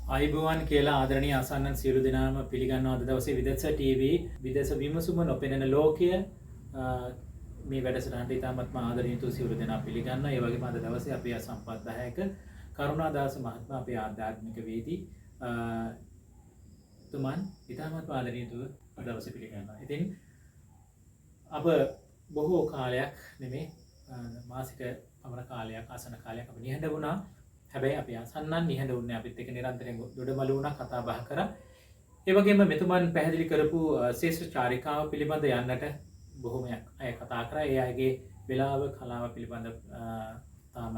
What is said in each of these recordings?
අයිබෝවන් කියලා ආදරණීය ආසන්නන් සියලු දෙනාම පිළිගන්නවා අද දවසේ විදේශ ටීවී විදේශ විමසුම නොපෙනෙන ලෝකය මේ වැඩසටහනට ඉතාමත්ම ආදරණීය තු සියලු දෙනා පිළිගන්නවා. ඒ වගේම අද දවසේ අපි සම්පත් 10ක කරුණාදාස මහත්මයා අපේ ආධ්‍යාත්මික වේදී තුමන් ඉතාමත්ම ආදරණීය තු අද දවසේ පිළිගන්නවා. ඉතින් අප බොහෝ කාලයක් නෙමේ මාසික පමණ කාලයක් ආසන කාලයක් අපි නිහඬ වුණා. හැබැයි අපි ආසන්නන් නිහඬ වුණේ අපිත් එක්ක නිරන්තරයෙන් දොඩමළු වුණා කතා බහ කරා. ඒ වගේම මෙතුමන් පැහැදිලි කරපු ශේෂ්ඨ චාරිකාව පිළිබඳ යන්නට බොහොමයක් අය කතා කරා. ඒ අයගේ වෙලාව කලාව පිළිබඳ තාම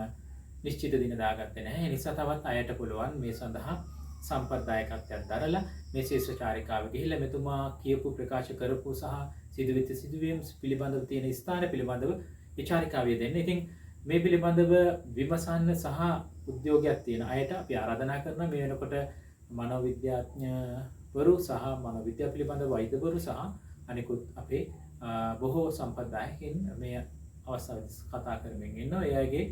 නිශ්චිත දින දාගත්තේ නැහැ. ඒ නිසා තවත් අයට පුළුවන් මේ සඳහා සම්ප්‍රදායකත්වයක් දරලා මේ ශේෂ්ඨ චාරිකාව ගිහිල්ලා මෙතුමා කියපු ප්‍රකාශ කරපු සහ සිදුවෙච්ච සිදුවීම් පිළිබඳව තියෙන ස්ථාන පිළිබඳව ඒ චාරිකාවේ දෙන්න. ඉතින් මේ පිළිබඳව විමසන්න සහ උද්‍යෝගයක් තියෙන අයට අපි ආරාධනා කරනවා මේ වෙනකොට මනෝවිද්‍යාඥවරු සහ මනෝවිද්‍යාව පිළිබඳ වෛද්‍යවරු සහ අනිකුත් අපේ බොහෝ සම්ප්‍රදායකින් මේ අවස්ථාවේදී කතා කරමින් ඉන්නවා. ඒ අයගේ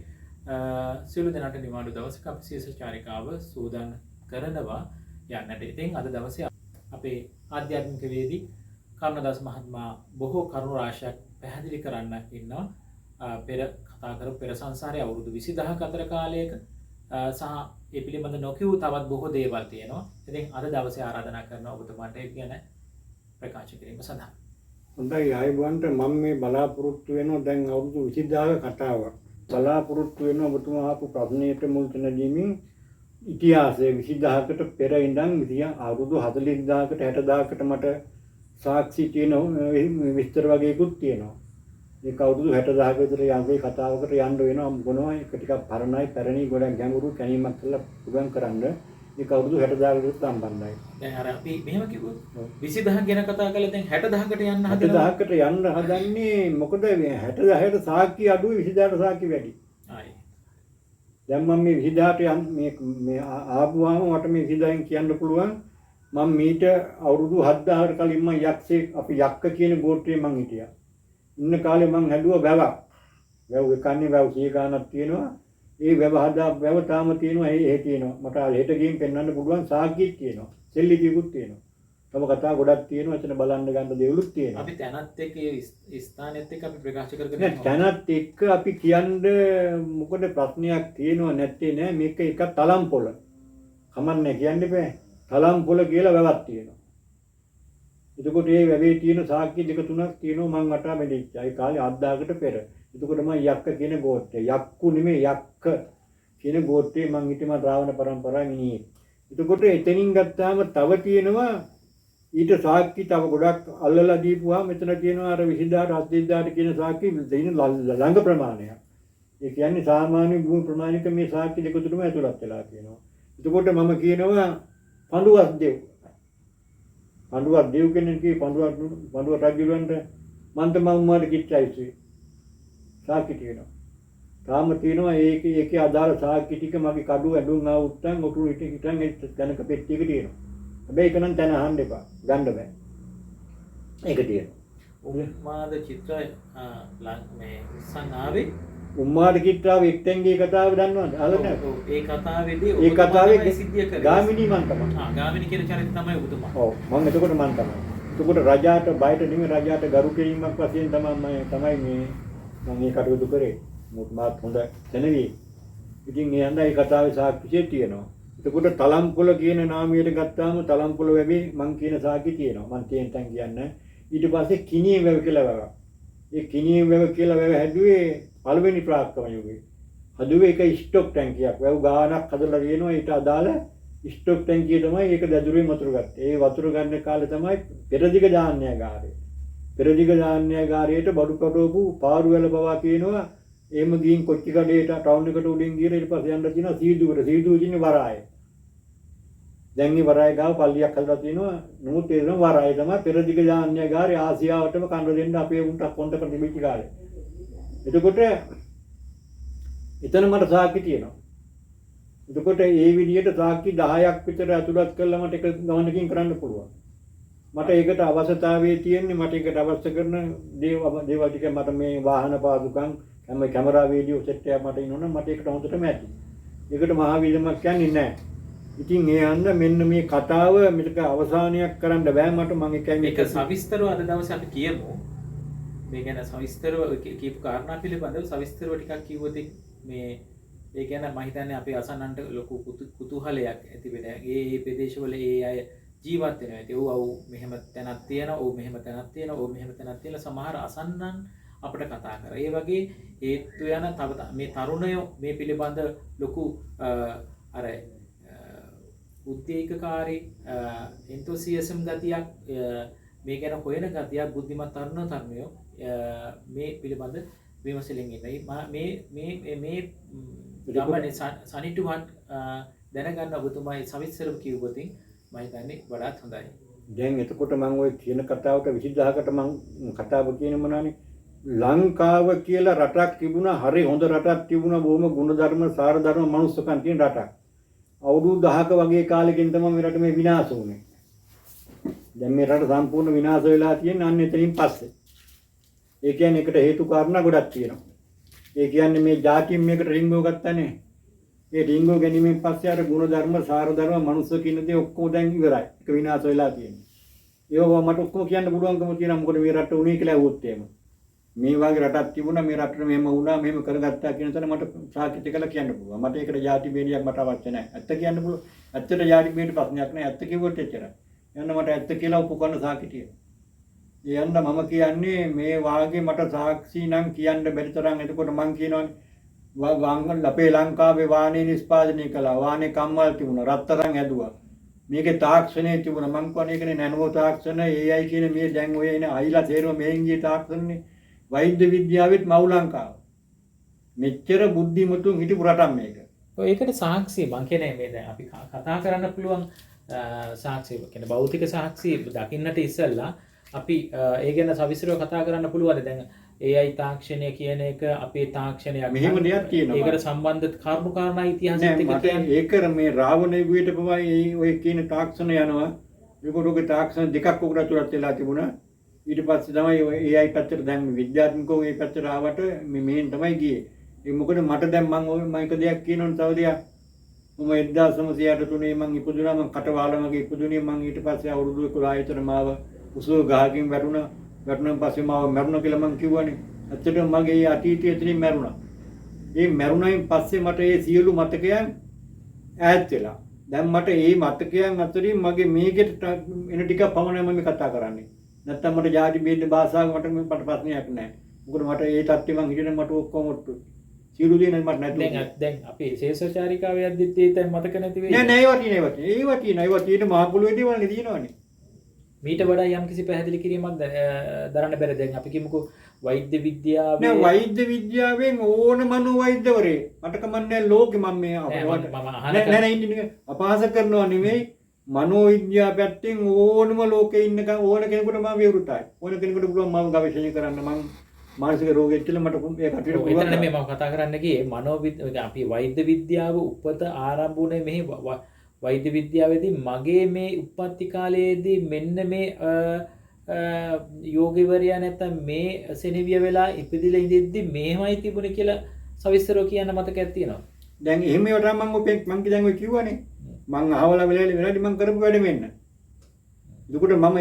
සියලු දෙනාට නිවාඩු දවසක අපි ශේෂ්ඨ චාරිකාව සූදානම් කරනවා යන්නට. ඉතින් අද දවසේ අපේ ආධ්‍යාත්මික වේදී කරුණාදාස මහත්මයා බොහෝ කරුණු රාශියක් පැහැදිලි කරන්න ඉන්නවා. පෙර කතා කරපු පෙර සංසාරයේ අවුරුදු 20000ක අතර කාලයක සහ ඒ පිළිබඳ නොකියූ තවත් බොහෝ දේවල් තියෙනවා. ඉතින් අද දවසේ ආරාධනා කරනවා ඔබතුමාට ඒ ගැන ප්‍රකාශ කිරීම සඳහා. හොඳයි ආයුබෝවන්ට මම මේ බලාපොරොත්තු වෙනවා දැන් අවුරුදු 20000ක කතාවක්. බලාපොරොත්තු වෙනවා ඔබතුමා ආපු ප්‍රශ්නයට මුල් තැන දීමින් ඉතිහාසයේ 20000කට පෙර ඉඳන් අවුරුදු 40000කට 60000කට මට සාක්ෂි තියෙනවා විස්තර වගේකුත් තියෙනවා. ඒක අවුරුදු 60000ක විතර යන්නේ කතාවකට යන්න වෙනවා මොනවා ඒක ටිකක් පරණයි පැරණි ගොඩක් ගැඹුරු කැණීමක් කරලා පුරුම් කරන්න ඒක අවුරුදු 60000කට සම්බන්ධයි. දැන් අර අපි මෙහෙම කිව්වොත් 20000 ගැන කතා කරලා දැන් 60000කට යන්න හදනවා. 60000කට යන්න හදන්නේ මොකද 60000ට සාක්ෂි අඩුයි 20000ට සාක්ෂි වැඩි. ආයි. දැන් මම මේ 20000ට මේ ආපුවාම මට මේ 20000න් කියන්න පුළුවන් මම මීට අවුරුදු 7000කට කලින් මම යක්ෂයෙක් අපි යක්ක කියන ගෝත්‍රයේ මං හිටියා. ඉන්න කාලේ මං හැදුවා වැවක්. වැව් එකන්නේ වැව් 100 ගාණක් තියෙනවා. ඒ වැව හදා වැව තාම තියෙනවා. ඒ තියෙනවා. මට හෙට ගිහින් පෙන්වන්න පුළුවන් සාක්කිත් තියෙනවා. සෙල්ලිපියකුත් තියෙනවා. තව කතා ගොඩක් තියෙනවා. එතන බලන්න ගන්න දේවලුත් තියෙනවා. අපි තැනත් එක්ක ඒ ස්ථානෙත් එක්ක අපි ප්‍රකාශ කරගෙන තැනත් එක්ක අපි කියන්නේ මොකද ප්‍රශ්නයක් තියෙනවා නැත්තේ නෑ මේක එක තලම්පොළ. කමන්නේ කියන්න බෑ. තලම්පොළ කියලා වැවක් තියෙනවා. එතකොට මේ වැවේ තියෙන සාක්ෂි දෙක තුනක් තියෙනවා මං අටා මෙදිච්ච. ඒ කාලේ 7000කට පෙර. එතකොට මම යක්ක කියන ගෝත්‍රය. යක්කු නෙමෙයි යක්ක කියන ගෝත්‍රයේ මං හිටියේ මම රාවණ පරම්පරාවේ මිනිහෙක්. එතකොට එතනින් ගත්තාම තව තියෙනවා ඊට සාක්ෂි තව ගොඩක් අල්ලලා දීපුවා මෙතන තියෙනවා අර 20000 70000 කියන සාක්ෂි දෙන ළඟ ප්‍රමාණයක්. ඒ කියන්නේ සාමාන්‍ය භූමි ප්‍රමාණික මේ සාක්ෂි දෙක තුනම ඇතුළත් වෙලා තියෙනවා. එතකොට මම කියනවා පඬුවස් දෙව්. පඬුවක් දෙව් කෙනෙක් කී පඬුව රජුලන්ට මන්තමම්මාට කිච්චයිසි සාක්ෂි තියෙනවා. තාම තියෙනවා ඒකේ අදාළ සාක්ෂි ටික මගේ කඩුව ඇඳුම් ආවුත්තන් ඔටු හිටින් ඒ තැනක පෙට්ටියක තියෙනවා. හැබැයි ඒක නම් තැන අහන්න එපා. ගන්න බෑ. ඒක තියෙනවා. උම්මාද චිත්‍ර මේ සංආවේ උම්මාද චිත්‍රාව එක්තෙන්ගේ කතාව දන්නවද? අහලා නැහැ. ඒ කතාවේදී ඒ කතාවේ සිද්ධිය කරේ. ගාමිණී මන් තමයි. ගාමිණී කියන චරිතය තමයි ඔබතුමා. ඔව් මම එතකොට මන් තමයි. එතකොට රජාට බයට නෙමෙයි රජාට ගරු කිරීමක් වශයෙන් තමයි මම මේ කටයුතු කරේ. මාත් හොඳ තැනදී. ඉතින් ඒ හන්දා ඒ කතාවේ සාක්ෂිය තියෙනවා. එතකොට තලම්පොළ කියන නාමයට ගත්තාම තලම්පොළ වැවේ මං කියන සාක්ෂි තියෙනවා. මං තෙන් තන් කියන්නේ. ඊට පස්සේ කිනිය වැව කියලා වැව. ඒ කිනිය වැව කියලා වැව හැදුවේ පළවෙනි ප්‍රාක්‍තම යුගයේ. හදුවේ ඒක ස්ටොක් ටැංකියක්. වැව් ගානක් හදලා තියෙනවා. ඊට අදාළ ස්ටොක් ටැංකිය තමයි ඒක දැදුරේ වතුර ගත්තේ. ඒ වතුර ගන්න කාලේ තමයි පෙරදිග ධාන්‍යාගාරය. පෙරදිග ධාන්‍යාගාරයට බඩු කඩවපු පාරු වැල පවා කියනවා. එහෙම ගිහින් කොච්චි කඩේට ටවුන් එකට උඩින් ගිහලා ඊට පස්සේ යන්න තියෙනවා සීදුවට. සීදුව කියන්නේ වරාය. දැන් මේ වරාය ගාව පල්ලියක් හදලා තියෙනවා. නමුත් ඒ තමයි වරාය තමයි පෙරදිග ධාන්‍යාගාරය ආසියාවටම කන්න දෙන්න අපේ උන්ට කොන්ටකට තිබිච්ච කාලේ. එතකොට එතන මට සාක්ෂි තියෙනවා. එතකොට ඒ විදිහට සාක්ෂි 10ක් විතර ඇතුළත් කරලා මට එක ගමනකින් කරන්න පුළුවන්. මට ඒකට අවශ්‍යතාවයේ තියෙන්නේ මට ඒකට අවශ්‍ය කරන දේවල් ටික මට මේ වාහන පාදුකම් කැමරා වීඩියෝ සෙට් එකක් මට ඉන්නවනම් මට ඒකට හොඳටම ඇති. ඒකට මහා විදමක් කියන්නේ නැහැ. ඉතින් ඒ හන්ද මෙන්න මේ කතාව මේක අවසානයක් කරන්න බෑ මට මම එකයි මේක සවිස්තරව අද දවසේ අපි කියමු. මේ ගැන සවිස්තරව කියපු කාරණා පිළිබඳව සවිස්තරව ටිකක් කිව්වොත් මේ ඒ ගැන මම හිතන්නේ අපේ අසන්නන්ට ලොකු කුතුහලයක් ඇති වෙන. ඒ ප්‍රදේශවල ඒ අය ජීවත් වෙනවා. ඒත් ඔව් මෙහෙම තැනක් තියෙනවා. ඔව් මෙහෙම තැනක් තියෙනවා. ඔව් මෙහෙම තැනක් තියෙනවා. සමහර අසන්නන් අපිට කතා කරා. ඒ වගේ හේතු යන තව මේ තරුණයෝ මේ පිළිබඳ ලොකු අර උද්වේගකාරී එන්තෝසියසම් ගතියක් මේ ගැන හොයන ගතියක් බුද්ධිමත් තරුණයෝ මේ පිළිබඳ විමසලින් ඉන්නවා. මේ ගමනේ සනිටුමත් දැනගන්න ඔබතුමායි සවිස්තරව කිව්වොත් මම හිතන්නේ වඩාත් හොඳයි. දැන් එතකොට මම ওই කියන කතාවට 20000කට මම කතාව කියන මොනවානේ ලංකාව කියලා රටක් තිබුණා. හරි හොඳ රටක් තිබුණා. බොහොම ගුණධර්ම සාර ධර්ම මනුස්සකම් තියෙන රටක්. අවුරුදු 10ක වගේ කාලෙකින් තමයි මේ රට මේ විනාශ වුනේ. දැන් මේ රට සම්පූර්ණ විනාශ වෙලා තියෙන්නේ අන්න එතනින් පස්සේ. ඒ කියන්නේ ඒකට හේතු කාරණා ගොඩක් තියෙනවා. ඒ කියන්නේ මේ ජාතියෙන් මේකට රිංගව ගත්තනේ. ඒ රිංගව ගැනීමෙන් පස්සේ අර ගුණධර්ම සාර ධර්ම මනුස්ස කියන දේ ඔක්කොම දැන් ඉවරයි. ඒක විනාශ වෙලා තියෙන්නේ. ඒව මට ඔක්කොම කියන්න පුළුවන්කම තියෙනවා. මොකද මේ රට උනේ කියලා ඇහුවොත් එහෙම. මේ වගේ රටක් තිබුණා මේ රටට මෙහෙම වුණා මෙහෙම කරගත්තා කියන තැන මට සාහිත්‍ය කළා කියන්න පුළුවන්. මට ඒකට ජාති බේඩියක් මට අවශ්‍ය නැහැ. ඇත්ත කියන්න පුළුවන්. ඇත්තට ජාති බේඩි ප්‍රශ්නයක් නැහැ. ඇත්ත කිව්වොත් එච්චරයි. යන්න මට ඇත්ත කියලා ඔප්පු කරන සාහිත්‍යය. ඒ යන්න මම කියන්නේ මේ වාගේ මට සාක්ෂි නම් කියන්න බැරි තරම් එතකොට මම කියනවානේ වංගල් අපේ ලංකාවේ වාහනේ නිෂ්පාදනය කළා. වාහනේ කම්මල් තිබුණා. රත්තරන් ඇදුවා. මේකේ තාක්ෂණය තිබුණා. මං කියන්නේ ඒකනේ නැනෝ තාක්ෂණ AI කියන මේ දැන් ඔය එන අයිලා තේරුම මෙහෙන් ගිය තාක්ෂණනේ. වෛද්‍ය විද්‍යාවෙත් මව් ලංකාව. මෙච්චර බුද්ධිමතුන් හිටපු රටක් මේක. ඔය ඒකට සාක්ෂි මං කියන්නේ මේ දැන් අපි කතා කරන්න පුළුවන් සාක්ෂි කියන්නේ භෞතික සාක්ෂි දකින්නට ඉස්සෙල්ලා අපි ඒ ගැන සවිස්තරව කතා කරන්න පුළුවන්. දැන් AI තාක්ෂණය කියන එක අපේ තාක්ෂණයක්. මෙහෙම දෙයක් තියෙනවා. ඒකට සම්බන්ධ කරුණු කාරණා ඉතිහාසෙත් එක්ක කියන්නේ. ඒක මේ රාවණ යුගයට පමණයි ඔය කියන තාක්ෂණ යනවා. ඒකෝටගේ තාක්ෂණ දෙකක් උකට අතුරත් වෙලා තිබුණා. ඊට පස්සේ තමයි ඔය AI පැත්තට දැන් විද්‍යාත්මකව මේ පැත්තට ආවට මේෙන් තමයි ගියේ. ඒ මොකද මට දැන් මම එක දෙයක් කියනවනේ තව දෙයක්. මම 1963 මම ඉපදුනා. මම කටවාල වගේ ඉපදුනේ. මම ඊට පස්සේ අවුරුදු 11 විතර මාව උසව ගහකින් වැටුණා. වැටුණාන් පස්සේ මාව මැරුණා කියලා මම කිව්වනේ. ඇත්තටම මගේ අතීතයේ එතනින් මැරුණා. ඒ මැරුණායින් පස්සේ මට ඒ සියලු මතකයන් ඈත් වෙලා. දැන් මට මේ මතකයන් අතරින් මගේ මේකෙට එන ටික පමණයි මම කතා කරන්නේ. නැත්තම් මට ජාති බේද භාෂාව මට ප්‍රශ්නයක් නැහැ. මොකද මට ඒ තත්ත්වෙ මං හිටියේ මට ඔක්කොම සියලු දේ මට නැතුව. දැන් අපි ශේෂචාරිකාවේ යද්දිත් ඒ තැන් මතක නැති වෙයි. නෑ ඒවා තියෙන මහ පොළොවේ දේවල් නේ තියෙනවනේ. මීට වඩා යම්කිසි පැහැදිලි කිරීමක් දරන්න බැහැ. දැන් අපි කියමුකෝ වෛද්‍ය විද්‍යාවේ නෑ වෛද්‍ය විද්‍යාවෙන් ඕන මනෝ වෛද්‍යවරේ මට කමන්නේ ලෝකෙ මම මේ අපහාස කරනවා නෙමෙයි. මනෝ විද්‍යාව පැත්තෙන් ඕනම ලෝකේ ඉන්නකම් ඕන කෙනෙකුට මම විවෘතයි. ඕන කෙනෙකුට පුළුවන් මම ගවේෂණය කරන්න. මම මානසික රෝගෙත් කියලා මට ඒ කටට පුළුවන්. එතන මේ මම කතා කරන්න ගියේ මනෝ අපි වෛද්‍ය විද්‍යාව උපත ආරම්භ වුණේ මෙහි වෛද්‍ය විද්‍යාවේදී මගේ මේ උපත්ති කාලයේදී මෙන්න මේ යෝගිවරයා නැත්තම් මේ සෙනෙවිය වෙලා ඉපදිලා ඉඳිද්දි මේමයි තිබුණේ කියලා සවිස්තරව කියන්න මතකයක් තියෙනවා. දැන් එහෙම ඒවට මම දැන් ඔය කිව්වනේ. මං අහවලා වෙලාවේදී මං කරපු වැඩ මෙන්න. දුකට මම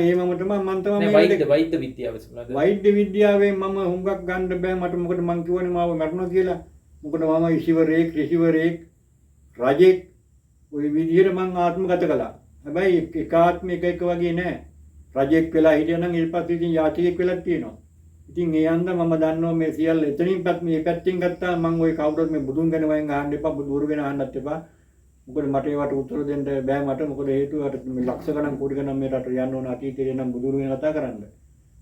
තමයි වෛද්‍ය විද්‍යාව වෛද්‍ය විද්‍යාවෙන් මම හුඟක් ගන්න බෑ මට. මොකද මං කිව්වනේ මාව මරනවා කියලා. මොකද මම ඍෂිවරයෙක් රජෙක් ওই විදිහට මං ආත්මගත කළා. හැබැයි එක ආත්ම එක වගේ නෑ. රජෙක් වෙලා හිටියා නම් ඊට පස්සේ ඉතින් යාචකෙක් වෙලා තියෙනවා. ඉතින් ඒ අන්ද මම දන්නවා මේ සියල්ල එතනින් මේ පැත්තෙන් ගත්තා. මං ওই කවුරුත් මේ බුදුන් ගැන වයින් අහන්න එපා. බුදුරු ගැන අහන්නත් එපා. මොකද මට ඒවට උත්තර දෙන්න බෑ මට. මොකද හේතුව මේ ලක්ෂ ගණන් කෝටි ගණන් මේ රට යන්න ඕන අතීතේ නම් බුදුරු ගැන කතා කරන්න.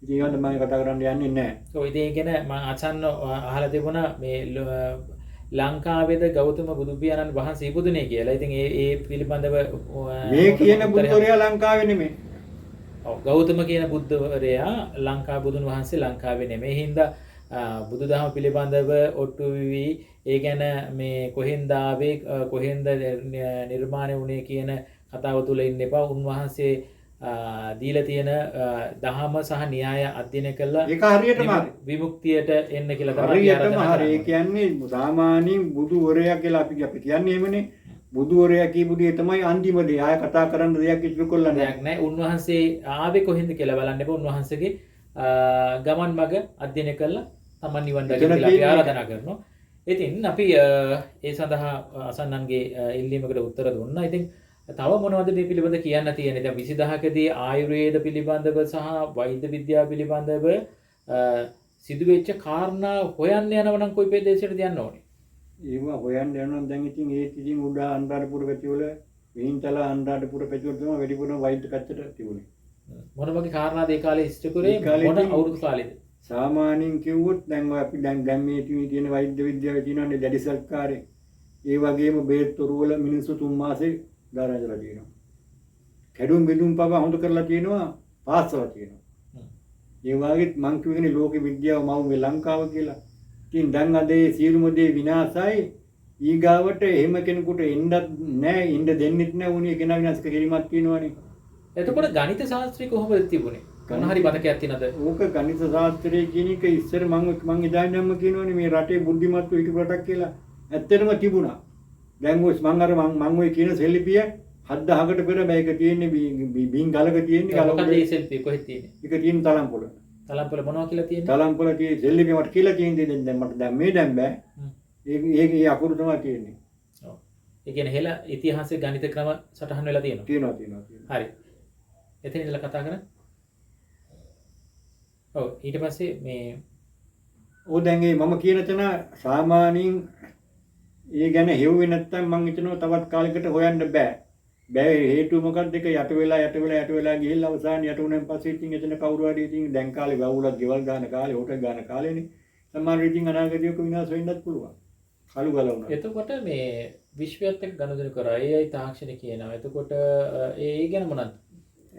ඉතින් ඒකට මම කතා කරන්න යන්නේ නැහැ. ඔය දේ ගැන මම අසන්න අහලා තිබුණා මේ ලංකාවේද ගෞතම බුදු පියාණන් වහන්සේ ඉපදුනේ කියලා. ඉතින් ඒ පිළිබඳව මේ කියන බුදුරයා ලංකාවේ නෙමෙයි. ඔව් ගෞතම කියන බුදුරයා ලංකා බුදුන් වහන්සේ ලංකාවේ නෙමෙයි. හින්දා බුදුදහම පිළිබඳව ඔට්ටු විවි ඒ ගැන මේ කොහෙන්ද ආවේ කොහෙන්ද නිර්මාණය වුණේ කියන කතාව තුල ඉන්න එපා. උන්වහන්සේ දීලා තියෙන දහම සහ න්‍යාය අධ්‍යයනය කළා. ඒක හරියටම විමුක්තියට එන්න කියලා තමයි හරියටම හරි. ඒ කියන්නේ සාමාන්‍යයෙන් බුදුවරයා කියලා අපි කියන්නේ එහෙමනේ. බුදුවරයා කියපු දේ තමයි අන්තිම දේ. ආය කතා කරන්න දෙයක් ඉතුරු කරලා නැහැ. දෙයක් නැහැ. උන්වහන්සේ ආවේ කොහෙන්ද කියලා බලන්න එපා. උන්වහන්සේගේ ගමන් මඟ අධ්‍යයනය කරලා තමන් නිවන් දකින්න කියලා අපි ආරාධනා කරනවා. ඉතින් අපි ඒ සඳහා අසන්නන්ගේ ඉල්ලීමකට උත්තර දුන්නා. ඉතින් තව මොනවද මේ පිළිබඳ කියන්න තියෙන්නේ? දැන් 20000කදී ආයුර්වේද පිළිබඳව සහ වෛද්‍ය විද්‍යාව පිළිබඳව සිදුවෙච්ච කාරණා හොයන්න යනවා නම් කොයි ප්‍රදේශයටද යන්න ඕනේ? ඒවා හොයන්න යනවා දැන් ඉතින් ඒත් ඉතින් උඩ අන්දාරපුර පැතිවල විහිංතල අන්දාරපුර පැතිවල තමයි වැඩිපුරම වෛද්‍ය පැත්තට තිබුණේ. මොන වගේ කාරණාද ඒ කාලේ ඉෂ්ට කරේ? මොන අවුරුදු කාලෙද? සාමාන්‍යයෙන් කිව්වොත් දැන් අපි දැන් මේ තියෙන වෛද්‍ය විද්‍යාවේ තියෙනනේ දැඩි සත්කාරේ. ඒ වගේම බේත් තොරු වල මිනිස්සු 3 මාසේ දාරාජලා තියෙනවා. කැඩුම් බිඳුම් පව හොඳ කරලා තියෙනවා, පාස්සලා තියෙනවා. ඒ වගේත් මං කියුවේ ලෝක විද්‍යාව මව් මේ ලංකාව කියලා. ඉතින් දැන් අද ඒ සියලුම දේ විනාශයි. ඊගාවට එහෙම කෙනෙකුට එන්නත් නැහැ, ඉන්න දෙන්නෙත් නැහැ. උනේ කෙනා විනාශ කිරීමක් තියෙනවනේ. එතකොට ගණිත ශාස්ත්‍රය කොහොමද තිබුණේ? මොන හරි මතකයක් තියෙනවද? ඕක ගණිත ශාස්ත්‍රය කියන එක ඉස්සර මං ඉදාන්නම කියනවනේ මේ රටේ බුද්ධිමත්ව හිටපු රටක් කියලා. ඇත්තටම තිබුණා. දැන් ඔය මං ඔය කියන සෙල්ලිපිය 7000කට පෙර මේක තියෙන්නේ බින් ගලක තියෙන්නේ ගලක. මොකද මේ සෙල්ලිපිය කොහෙද තියෙන්නේ? ඒක තියෙන්නේ තලම්පොළ. තලම්පොළ මොනවා කියලා තියෙන්නේ? තලම්පොළ තියෙන්නේ සෙල්ලිපිය මට කියලා තියෙන්නේ දැන් මට දැන් මේ දැන් බෑ. ඒ අකුරු තමයි තියෙන්නේ. ඔව්. ඒ කියන්නේ හෙළ ඉතිහාසයේ ගණිත ක්‍රම සටහන් වෙලා තියෙනවා. තියෙනවා. හරි. එතන ඉඳලා කතා කරා. ඔව් ඊට පස්සේ මේ ඕ දැන් මම කියන තැන සාමාන්‍යයෙන් ඒ ගැන හෙව්වේ නැත්තම් මං හිතනවා තවත් කාලයකට හොයන්න බෑ. බෑ හේතුව මොකක්ද? ඒක යට වෙලා ගිහිල්ලා අවසාන යට වුණාන් පස්සේ ඉතින් එතන කවුරු හරි ඉතින් දැන් කාලේ වවුලක් ගෙවල් ගන්න කාලේ හොටල් ගන්න කාලේනේ. සමහර ඉතින් අනාගතයක විනාශ වෙන්නත් පුළුවන්. කළු ගල වුණා. එතකොට මේ විශ්වයත් එක්ක ගනුදෙනු කරා. ඒයි තාක්ෂණික කියනවා. එතකොට ඒ ගැන මොනවද?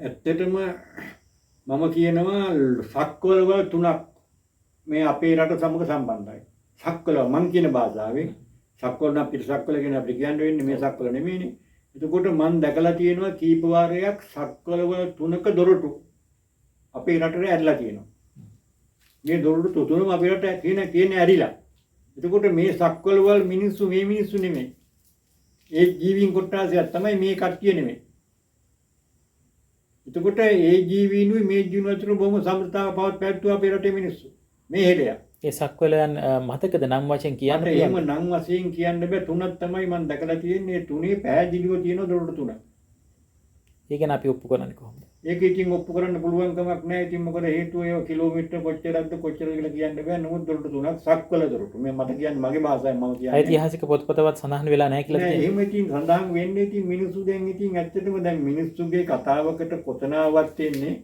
ඇත්තටම මම කියනවා සක්වල වල 3ක් මේ අපේ රට සමග සම්බන්ධයි. සක්වල මං කියන භාෂාවෙන් සක්වල නම් පිට සක්වල කියන අපිට කියන්න වෙන්නේ මේ සක්වල නෙමෙයිනේ. එතකොට මං දැකලා තියෙනවා කීප වාරයක් සක්වල වල 3ක දොරටු අපේ රටට ඇරිලා තියෙනවා. මේ දොරටු තුනම අපේ රට තියෙන ඇරිලා. එතකොට මේ සක්වල වල මිනිස්සු මේ මිනිස්සු නෙමෙයි. ඒ ජීවීන් කොට්ටාසයක් තමයි මේ කට්ටිය නෙමෙයි. එතකොට ඒ ජීවීනුයි මේ ජීවීන් අතර බොහොම සමතාව පැවැත්වුවා අපේ රටේ මිනිස්සු. මේ හෙඩයක්. ඒ සක්වලයන් මතකද නම් වශයෙන් කියන්න එහෙම නම් වශයෙන් කියන්න බෑ. 3ක් තමයි මම දැකලා තියෙන්නේ. 3 පැහැදිලිව තියෙන දොරටු 3ක්. ඒක ගැන අපි ඔප්පු කරන්නේ කොහොමද? ඒක ඉතින් ඔප්පු කරන්න පුළුවන් කමක් නැහැ. ඉතින් මොකද හේතුව ඒව කිලෝමීටර කොච්චරද කියලා කියන්න බෑ. නමුත් දොරටු 3ක් සක්වල දොරටු. මේ මට කියන්නේ මගේ භාෂාවෙන් මම කියන්නේ. ඓතිහාසික පොත්පතවත් සඳහන් වෙලා නැහැ කියලා තියෙනවා. එහෙම ඉතින් සඳහන් වෙන්නේ ඉතින් මිනිස්සු දැන් ඉතින් ඇත්තටම දැන් මිනිස්සුගේ කතාවකට කොතනාවක් තියෙන්නේ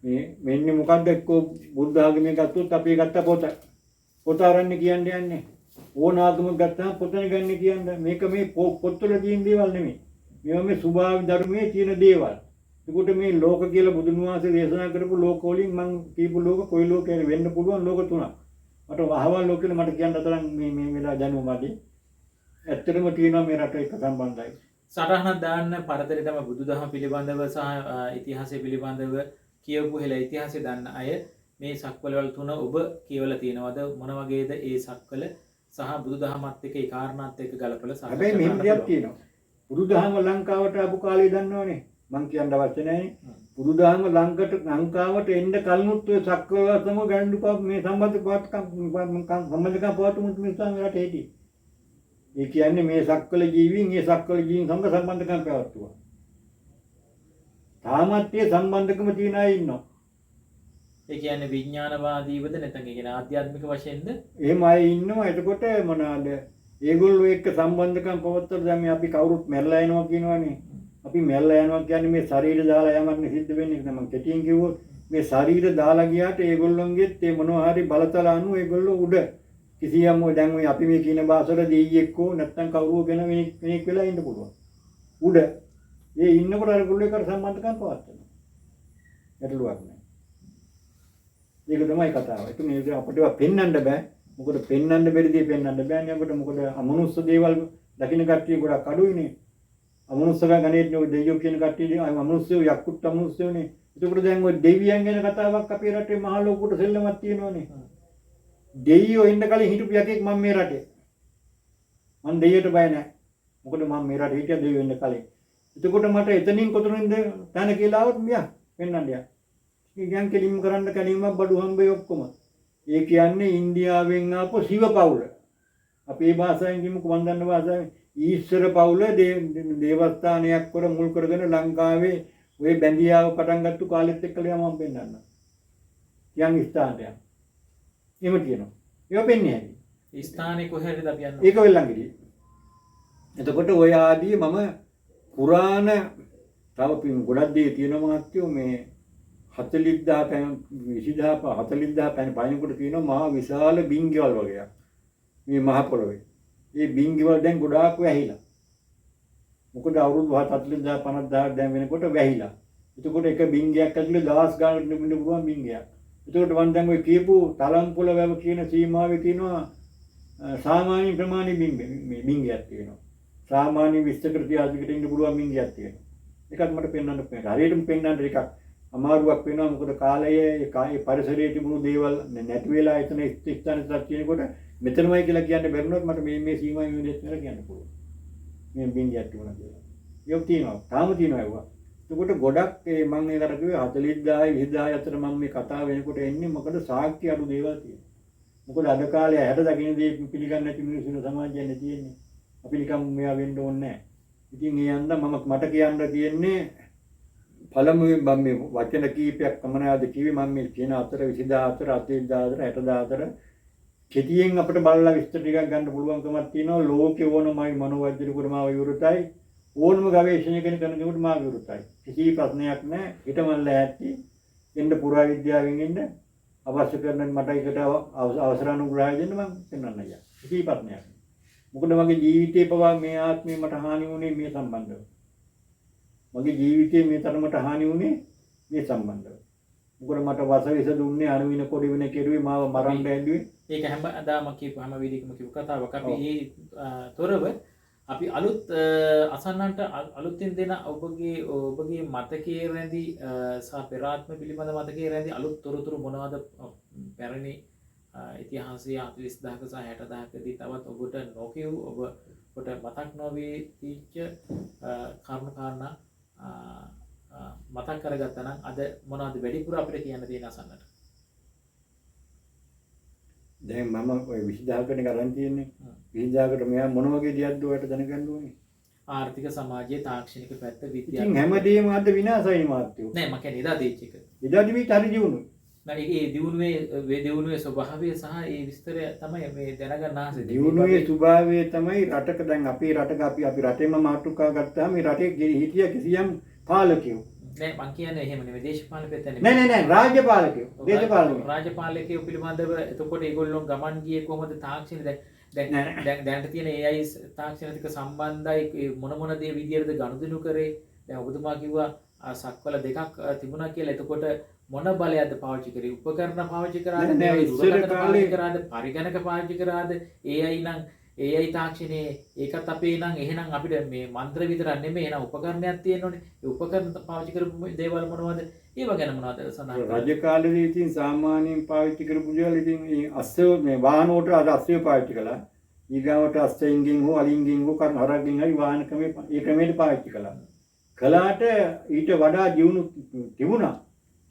මේ මෙන්න මොකද්ද එක්කෝ බුද්ධ ආගමේ ගත්තොත් අපි ගත්ත පොත අරන්නේ කියන්නේ යන්නේ ඕන ආගමක් ගත්තාම පොතනේ ගන්න කියන්නේ මේක මේ පොත්වල තියෙන දේවල් නෙමෙයි මේවා මේ සුභාවි ධර්මයේ තියෙන දේවල්. ඒකට මේ ලෝක කියලා බුදුන් වහන්සේ දේශනා කරපු ලෝක වලින් මම කියපු ලෝක කොයි ලෝකයක වෙන්න පුළුවන් ලෝක 3ක්. මට වහවල් ලෝක කියලා මට කියන්න තරම් මේ වෙලා දැනුම මදි. ඇත්තටම තියෙනවා මේ රට එක්ක සම්බන්ධයි. සටහනක් දාන්න පරතරයටම බුදුදහම පිළිබඳව සහ ඉතිහාසය පිළිබඳව කියවපු හෙළ ඉතිහාසය දන්න අය මේ සක්වලවල 3 ඔබ කියවලා තියෙනවද? මොන වගේද ඒ සක්වල සහ බුදුදහමත් එක්ක ඒ කාරණාත් එක්ක ගලපලා සාකච්ඡා කරන්න. හැබැයි මෙහෙම දෙයක් තියෙනවා. බුදුදහම ලංකාවට ආපු කාලේ දන්නවනේ. මං කියන්න අවශ්‍ය නැහැ. බුදුදහම ලංකාවට එන්න කලිනුත් ඔය සක්වල සම ගැඬුපා මේ සම්බන්ධකම් පවතුමුත් මේ සංගරට හිටියේ. ඒ කියන්නේ මේ සක්වල ජීවීන් සමග සම්බන්ධකම් පැවැත්තුවා. තාමත් ඒ සම්බන්ධකම තියන අය ඉන්නවා. ඒ කියන්නේ විඥානවාදීවද නැත්නම් ඒ කියන්නේ ආධ්‍යාත්මික වශයෙන්ද? එහෙම අය ඉන්නවා. එතකොට මොනවාද? ඒගොල්ලෝ එක්ක සම්බන්ධකම් පවත්වලා දැන් මේ අපි කවුරුත් මැරලා යනවා කියනවනේ. අපි මැරලා යනවා කියන්නේ මේ ශරීරය දාලා යමක් නෙ සිද්ධ වෙන්නේ. මම කෙටියෙන් කිව්වොත් මේ ශරීර දාලා ගියාට ඒගොල්ලොන්ගෙත් ඒ මොනවා හරි බලතල අනු ඒගොල්ලෝ උඩ කිසියම් ඔය දැන් ඔය අපි මේ කියන භාෂාවල දෙයියෙක්කෝ නැත්නම් කවුරුව ගැන කෙනෙක් වෙලා ඉන්න පුළුවන්. උඩ ඒ ඉන්නකොට ඒගොල්ලෝ එකට සම්බන්ධකම් පවත්වනවා. ගැටලුවක් නැහැ. ඒක තමයි කතාව. ඒක මේ අපිට පෙන්වන්න බෑ. මොකද පෙන්වන්න බැරි දේ පෙන්වන්න බෑනේ අපිට. මොකද අමනුෂ්‍ය දේවල් දකින්න කට්ටිය ගොඩක් අඩුයිනේ. අමනුෂ්‍යක ගණේට ඔය දෙවියෝ කියන කට්ටිය අමනුෂ්‍යෝ යක්කුත් අමනුෂ්‍යෝනේ. ඒකට දැන් ඔය දෙවියන් ගැන කතාවක් අපේ රටේ මහ ලෝකෙට සෙල්ලමක් තියෙනවනේ. දෙවියෝ එන්න කලින් හිටපු යකෙක් මම මේ රටේ. මම දෙවියට බය නැහැ. මොකද මම මේ රටේ හිටිය දෙවි වෙන්න කලින්. එතකොට මට එතනින් කොතනින්ද තන කියලා આવොත් මියා වෙන්නන්න යා. ඉතින් කෙලින්ම කරන්න කැලීමක් බඩු හම්බේ ඔක්කොම. ඒ කියන්නේ ඉන්දියාවෙන් ආපු සිව පවුල. අපේ භාෂාවෙන් කියමුකෝ මන් දන්න භාෂාවෙන් ඊශ්වර පවුල දේවස්ථානයක් කර මුල් කරගෙන ලංකාවේ ওই බැඳියාව පටන් ගත්ත කාලෙත් එක්කලා මම පෙන්නන්න. යම් ස්ථානයක්. එහෙම කියනවා. ඒක වෙන්නේ නැහැ. ස්ථානේ කොහෙද අපි යන්නේ? ඒක වෙල්ලංගිරිය. එතකොට ඔය ආදී මම පුරාණ තව ගොඩක් දේ තියෙන මහත්යෝ මේ 40000 පැන 20000 40000 පැන පයින්කොට තියෙනවා මහා විශාල බින්ගවල් වගේක්. මේ මහ පොළොවේ. මේ බින්ගවල් දැන් ගොඩාක් වැහිලා. මොකද අවුරුදු 40000 50000 දැන් වෙනකොට වැහිලා. එතකොට එක බින්ගයක් ඇතුලේ දවස් ගානකට නිමින්න පුළුවන් බින්ගයක්. එතකොට වන් දැන් ඔය කියපු තලම්පොළ වැව කියන සීමාවේ තියෙනවා සාමාන්‍ය ප්‍රමාණි බින්ගයක් තියෙනවා. සාමාන්‍ය 20කට 30කට ඉන්න පුළුවන් බින්ගයක් තියෙනවා. ඒකත් මට පෙන්වන්න බෑ. හරියටම පෙන්වන්න එකක් අමාරුවක් වෙනවා. මොකද කාලයේ ඒ පරිසරයේ තිබුණු දේවල් නැති වෙලා එතන ස්ථානයක් තියෙනකොට මෙතනමයි කියලා කියන්න බැරිනොත් මට මේ සීමාවෙ ඉඳලා කියලා කියන්න පුළුවන්. මේ බින්ගයක් තිබුණා කියලා. ඒක තියෙනවා. තාම තියෙනවා ඒවා. එතකොට ගොඩක් මම ඒකට කිව්වේ 40000 20000 අතර මම මේ කතාව වෙනකොට එන්නේ මොකද සාක්ෂි අඩු දේවල් තියෙනවා. මොකද අද කාලේ 60 දකින්න දේ පිළිගන්නේ නැති මිනිස්සුන් සමාජයන්නේ තියෙන්නේ. අපි නිකන් මෙයා වෙන්න ඕනේ නැහැ. ඉතින් ඒ යන්න මට කියන්න තියෙන්නේ පළමුවෙන් මම මේ වචන කීපයක් කමනාද කිව්වේ මම මේ කියන 4 20000 4 කෙටියෙන් අපිට බලලා විස්තර ටිකක් ගන්න පුළුවන්කමක් තියෙනවා. ලෝකේ ඕනමයි මනෝවෛද්‍යකරුවෝ මාව විවෘතයි. ඕනම ගවේෂණය කරනකොට මාව විවෘතයි. කිසි ප්‍රශ්නයක් නැහැ. හිටමල්ල ඇත්තේ එන්න පුරාවිද්‍යාවෙන් එන්න අවශ්‍ය කරන මට ඒකට අවසර අනුග්‍රහය දෙන්න මම පෙන්වන්න අයියා. කිසි ප්‍රශ්නයක් නැහැ. මොකද මගේ ජීවිතේ පවා මේ ආත්මේ මට හානි වුණේ මේ සම්බන්ධව. මගේ ජීවිතේ මේ තරමට හානි වුණේ මේ සම්බන්ධව. මොකද මට වසවිස දුන්නේ අනුවින කොඩි වෙන කෙරුවේ මාව මරන්න ඇල්ලුවේ. ඒක හැමදාම කියපු හැම වීඩියෝකම කියපු කතාවක්. අපි මේ තොරව අපි අලුත් අසන්නන්ට අලුතින් දෙන ඔබගේ මතකයේ රැඳි සහ පෙරාත්ම පිළිබඳ මතකයේ රැඳි අලුත් තොරතුරු මොනවද පැරණි ඉතිහාසය 40000ක සහ 60000කදී තවත් ඔබට නොකියු ඔබට මතක් නොවේ තීච්ච කරුණු කාරණා මතක් කරගත්තා නම් අද මොනවද වැඩිපුර අපිට කියන්න තියෙන අසන්නට? දැන් මම ඔය 20000කට ගරන් තියෙන්නේ 20000කට මෙයා මොන වගේ දෙයක්ද ඔයාලට දැනගන්න ඕනේ. ආර්ථික සමාජයේ තාක්ෂණික පැත්ත විද්‍යාව. ඉතින් හැමදේම අද විනාශයි මාත්‍යෝ. නෑ මම කියන්නේ එදා දෙච්ච එක. එදා දිවිත් හරි දිනුනේ. නෑ ඒ දියුණුවේ ස්වභාවය සහ ඒ විස්තරය තමයි මේ දැනගන්න ආසෙ. දියුණුවේ ස්වභාවය තමයි රටක දැන් අපේ රටක අපි රටේම මාතෘකා ගත්තාම මේ රටේ හිටිය කිසියම් පාලකයෝ නෑ මං කියන්නේ එහෙම නෙමෙයි දේශපාලන පැත්ත නෙමෙයි. නෑ රාජ්‍යපාලකයෝ දේශපාලකයෝ රාජ්‍යපාලකයෝ පිළිබඳව එතකොට ඒගොල්ලෝ ගමන් ගියේ කොහොමද තාක්ෂණ දැන් දැනට තියෙන AI තාක්ෂණ ටික සම්බන්ධයි මොන දේ විදියටද ගනුදෙනු කරේ. දැන් ඔබතුමා කිව්වා සක්වල දෙකක් තිබුණා කියලා. එතකොට මොන බලයක්ද පාවිච්චි කරේ? උපකරණ පාවිච්චි කරාද? දුරකථන පාවිච්චි කරාද? පරිගණක පාවිච්චි කරාද? AI නම් AI තාක්ෂණයේ ඒකත් අපේ නම් එහෙනම් අපිට මේ මන්ත්‍ර විතරක් නෙමෙයි එහෙනම් උපකරණයක් තියෙනෝනේ. ඒ උපකරණ පාවිච්චි කරපු දේවල් මොනවද? ඒව ගැන මොනවද සඳහන් කරන්නේ? රජ කාලේදී ඉතින් සාමාන්‍යයෙන් පාවිච්චි කරපු දේවල් ඉතින් අස්සය මේ වාහන වලට අද අස්සය පාවිච්චි කළා. ඊගාවට අස්සෙන්ගෙන් හෝ අලින්ගෙන් හෝ කර්ම හරක්ගෙන් හරි වාහන ක්‍රමයේ ඒ ක්‍රමයට පාවිච්චි කළා. කළාට ඊට වඩා දියුණු තිබුණා.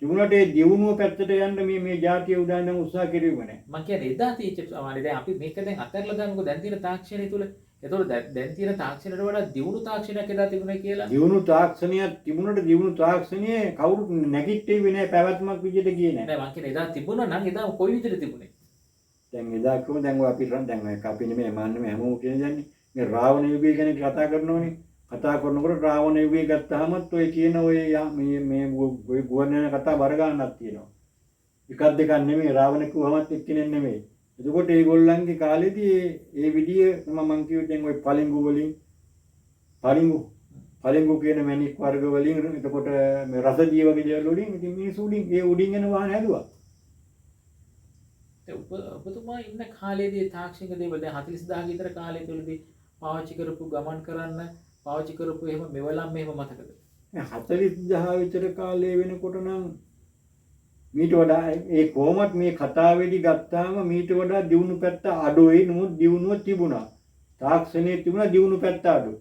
තිබුණාට ඒ දියුණුව පැත්තට යන්න මේ ජාතිය උදානම් උත්සාහ කෙරුවේ නැහැ. මම කියන්නේ එදා තීච්ච සමානයි. දැන් අපි මේක දැන් අතහැරලා දාමුකෝ දැන් තියෙන තාක්ෂණය තුල. ඒතකොට දැන් තියෙන තාක්ෂණයට වඩා දියුණු තාක්ෂණයක් එදා තිබුණා කියලා. දියුණු තාක්ෂණයක් තිබුණාට දියුණු තාක්ෂණයේ කවුරුත් නැගිට්ටෙන්නේ නැහැ පැවැත්මක් විදිහට ගියේ නැහැ. නෑ මම කියන්නේ එදා තිබුණා නම් එදා කොයි විදිහට තිබුණේ? දැන් එදා කොහොමද දැන් ඔය අපි දැන් අපි නෙමෙයි මාන්නේ හැමෝම කියන්නේ මේ රාවණ යුගය ගැන කතා කරනෝනේ. කතා කරනකොට රාවණ යුගය ගත්තාමත් ඔය කියන ඔය මේ ගුවන් කතා බර ගන්නක් තියෙනවා. එකක් දෙකක් නෙමෙයි රාවණ කිව්වමත් එක්කෙනෙක් නෙමෙයි. එතකොට ඒගොල්ලන්ගේ කාලේදී ඒ විදිය මම කිව්වේ දැන් ඔය පලිඟු වලින් පලිඟු කියන මැණික් වර්ග වලින් එතකොට මේ රසදී වගේ දේවල් වලින් ඉතින් මිනිස්සු උඩින් ඒ උඩින් යන වාහන හැදුවා. ඔබතුමා ඉන්න කාලේදී තාක්ෂණික දේවල් දැන් 40000 විතර කාලය තුලදී පාවිච්චි කරපු ගමන් කරන්න පාවිච්චි කරපු එහෙම මෙවලම් මෙහෙම මතකද? 40000 විතර කාලේ වෙනකොට නම් මීට වඩා ඒ කොහොමත් මේ කතාවේදී ගත්තාම මීට වඩා දියුණු පැත්ත අඩුයි. නමුත් දියුණුව තිබුණා. තාක්ෂණයේ තිබුණා දියුණු පැත්ත අඩුයි.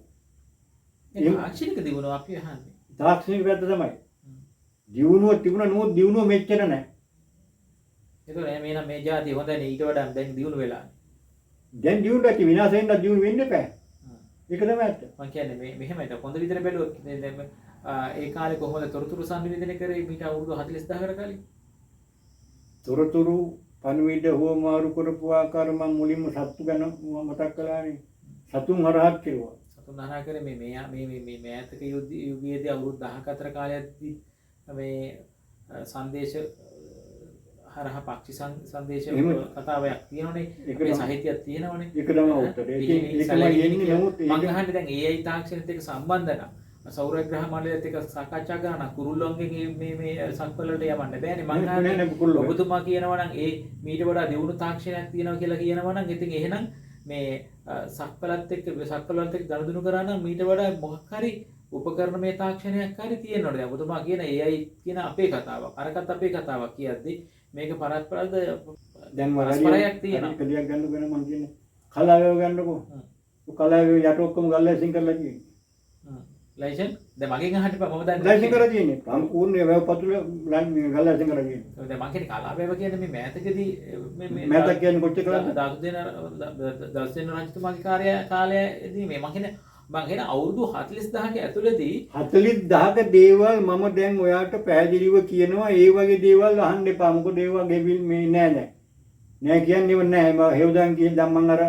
මේ තාක්ෂණික දියුණුව අපි අහන්නේ. තාක්ෂණික පැත්ත තමයි. දියුණුව තිබුණා නමුත් දියුණුව මෙච්චර නැහැ. ඒතකොට මේ නම් මේ જાතිය හොඳනේ ඊට වඩා දැන් දියුණු වෙලා. දැන් දියුණුව ඇති විනාශ වෙන්න දියුණු වෙන්න එපා. ඒක තමයි ඇත්ත. මම කියන්නේ මේ මෙහෙමයි. හොඳ විදිහට බැලුවොත් දැන් ඒ කාලේ කොහොමද තොරතුරු සංනිවේදනය කරේ මීට අවුරුදු 40000කට කලින්? තොරතුරු පණිවිඩ හුවමාරු කරපු ආකාර මම මුලින්ම සත්තු ගැන මතක් කළානේ. සතුන් හරහත් කෙරුවා. සතුන් හරහා කරේ මේ ඈතක යුගයේදී අවුරුදු 10ක අතර කාලයකදී මේ සංදේශ හරහා පක්ෂි සංදේශ කතාවක් තියෙනවනේ. ඒකේ සාහිත්‍යයක් තියෙනවනේ. ඒක තමයි උත්තරේ. ඒකමයි එන්නේ නමුත් මම අහන්නේ දැන් AI තාක්ෂණයත් එක්ක සම්බන්ධ නම් සෞරග්‍රහ මණ්ඩලයත් එක්ක සාකච්ඡා කරන කුරුල්ලොන්ගෙන් මේ සක්වලට යවන්න බෑනේ. මම අහන්නේ ඔබතුමා කියනවා නම් ඒ මීට වඩා දියුණු තාක්ෂණයක් තියෙනවා කියලා කියනවා නම් ඉතින් එහෙනම් මේ සක්වලත් එක්ක ගනුදෙනු කරා නම් මීට වඩා මොකක් හරි උපකරණ මේ තාක්ෂණයක් හරි තියෙනවද? දැන් ඔබතුමා කියන AI කියන අපේ කතාවක්. අරකට අපේ කතාවක් කියද්දි මේක පරස්පරද දැන් පරස්පරයක් තියෙනවා. කලියක් ගන්න ගන මම කියන්නේ කලාවේව ගන්නකො. කලාවේව යට ඔක්කොම ගල්ලැසින් කරලා තියෙන්නේ. ලයිසන් දැන් මගෙන් අහන්න එපා මම දන්නේ ලයිසන් කරලා තියෙන්නේ. සම්පූර්ණ වැව පතුල ගල්ලැසින් කරලා තියෙන්නේ. දැන් මම කියන්නේ කලාවේව කියන්නේ මේ මෑතකදී මේ මෑතක කියන්නේ කොච්චර කළාද? දසදෙන රජතුමාගේ කාලයේදී මේ මම කියන්නේ අවුරුදු 40000ක ඇතුළතදී 40000ක දේවල් මම දැන් ඔයාට පැහැදිලිව කියනවා ඒ වගේ දේවල් අහන්න එපා. මොකද ඒ වගේ මේ නෑ කියන්නේ නෑ. මම හෙව්දන් කියන දැන් මම අර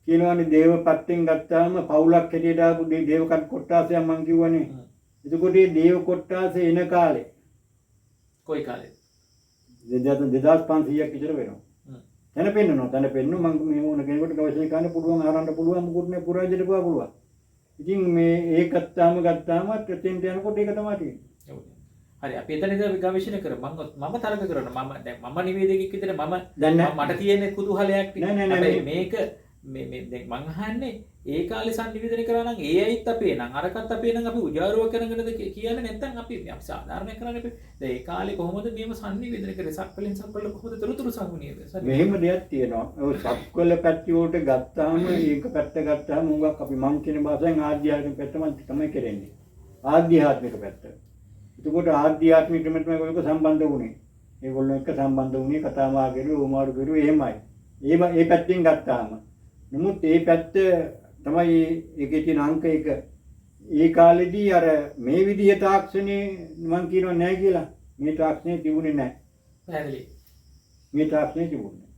කියනවානේ දේව පැත්තෙන් ගත්තාම පවුලක් හැටියට ආපු දේව කොට්ටාසයක් මම කිව්වනේ. එතකොට මේ දේව කොට්ටාස එන කාලේ කොයි කාලේ 2500ක් විතර වෙනවා. තන පෙන්නනවා මම මේ මොන කෙනෙකුට ගවේෂණය කරන්න පුළුවන් ආරන්න පුළුවන් මොකුත් නේ පුරාජයට පුළුවන්. ඉතින් මේ ඒක ගත්තාම ටෙන්ට් යනකොට ඒක තමයි තියෙන්නේ. හරි අපි එතනදී ගවේෂණය කරමු. මම තරක කරනවා. මම නිවේදකෙක් විදිහට මට තියෙන කුතුහලයක් මේක මේ දැන් මං අහන්නේ ඒ කාලේ සංනිවේදනය කරා නම් AIත් අපේ නම් අරකට අපේ නම් අපි උජාරුව කරගෙනද කියන්නේ නැත්නම් අපි සාධාරණයක් කරන්නේ දැන් ඒ කාලේ කොහොමද මේව සංනිවේදනය කරේ සක්වලෙන් සක්වල කොහොමද තොරතුරු සංගුණියද මෙහෙම දෙයක් තියෙනවා ඔය සක්වල පැති වලට ගත්තාම ඒක පැත්ත ගත්තාම උඟක් අපි මං කියන භාෂෙන් ආධ්‍යාත්මික පැත්ත තමයි කරන්නේ ආධ්‍යාත්මික පැත්ත එතකොට ආධ්‍යාත්මික පැත්තට මේක සම්බන්ධ වුණේ ඒගොල්ලෝ එක්ක සම්බන්ධ වුණේ කතා මාර්ගෙලු ඕමාරු කරුවේ එහෙමයි ඒ පැත්තෙන් ගත්තාම නමුත් ඒ පැත්ත තමයි ඒකේ තියෙන අංක එක. ඒ කාලෙදී අර මේ විදිහේ තාක්ෂණේ මම කියනවා නැහැ කියලා. මේ තාක්ෂණේ තිබුණේ නැහැ. පැහැදිලි. මේ තාක්ෂණේ තිබුණේ.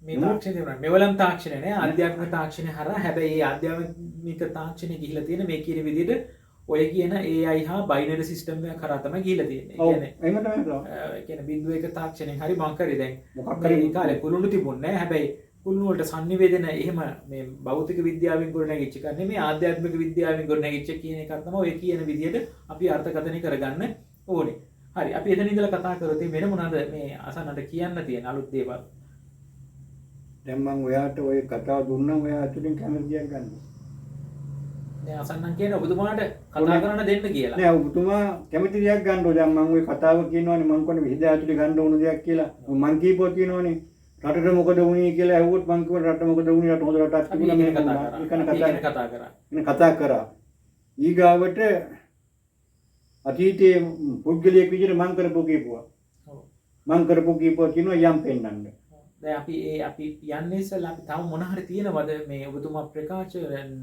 මේ තාක්ෂණේ තිබුණා. මෙවලම් තාක්ෂණේ නේ ආධ්‍යාත්මික තාක්ෂණේ හරහා හැබැයි ඒ ආධ්‍යාත්මික තාක්ෂණේ ගිහිලා තියෙන මේ කියන විදිහට ඔය කියන AI හා බයිනරි සිස්ටම් එක කරා තමයි ගිහිලා තියෙන්නේ. ඒ කියන්නේ එහෙම තමයි. ඒ කියන්නේ බිඳුව එක තාක්ෂණයෙන් හරි මං කරේ දැන් මොකක් හරි ඒ කාලේ කුළුණු තිබුණේ නැහැ. හැබැයි කුළුණු වලට සංනිවේදන එහෙම මේ භෞතික විද්‍යාවෙන් ගොඩනැගිච්ච එක නෙමෙයි ආධ්‍යාත්මික විද්‍යාවෙන් ගොඩනැගිච්ච කියන එක තමයි ඔය කියන විදිහට අපි අර්ථකථනය කරගන්න ඕනේ. හරි අපි එතන ඉඳලා කතා කරොත් වෙන මොනවාද මේ අසන්නට කියන්න තියෙන අලුත් දේවල්? දැන් මම ඔයාට ඔය කතාව දුන්නා ඔයා අතුලින් කැමති දෙයක් ගන්න. දැන් අසන්නන් කියන ඔබතුමාට කතා කරන්න දෙන්න කියලා. නෑ ඔබතුමා කැමති දෙයක් ගන්න ඕන. දැන් මම ඔය කතාව කියනවානේ මම කොහොමද විහිදා ඇතුලේ ගන්න ඕන දෙයක් කියලා. මම කීපුවා කියනවානේ. රටට මොකද වුණේ කියලා ඇහුවොත් මං කිව්වා රට මොකද වුණේ රට හොඳ රටක් තිබුණා මේ කතා කරා. ඊගාවට අතීතයේ පුද්ගලයෙක් විදිහට මං කරපු කීපුවා. මං කරපු කීපුවා කියනවා යම් පෙන්නන්න. දැන් අපි යන්නේ ඉස්සෙල්ලා අපි තව මොන හරි තියෙනවද මේ ඔබතුමා ප්‍රකාශ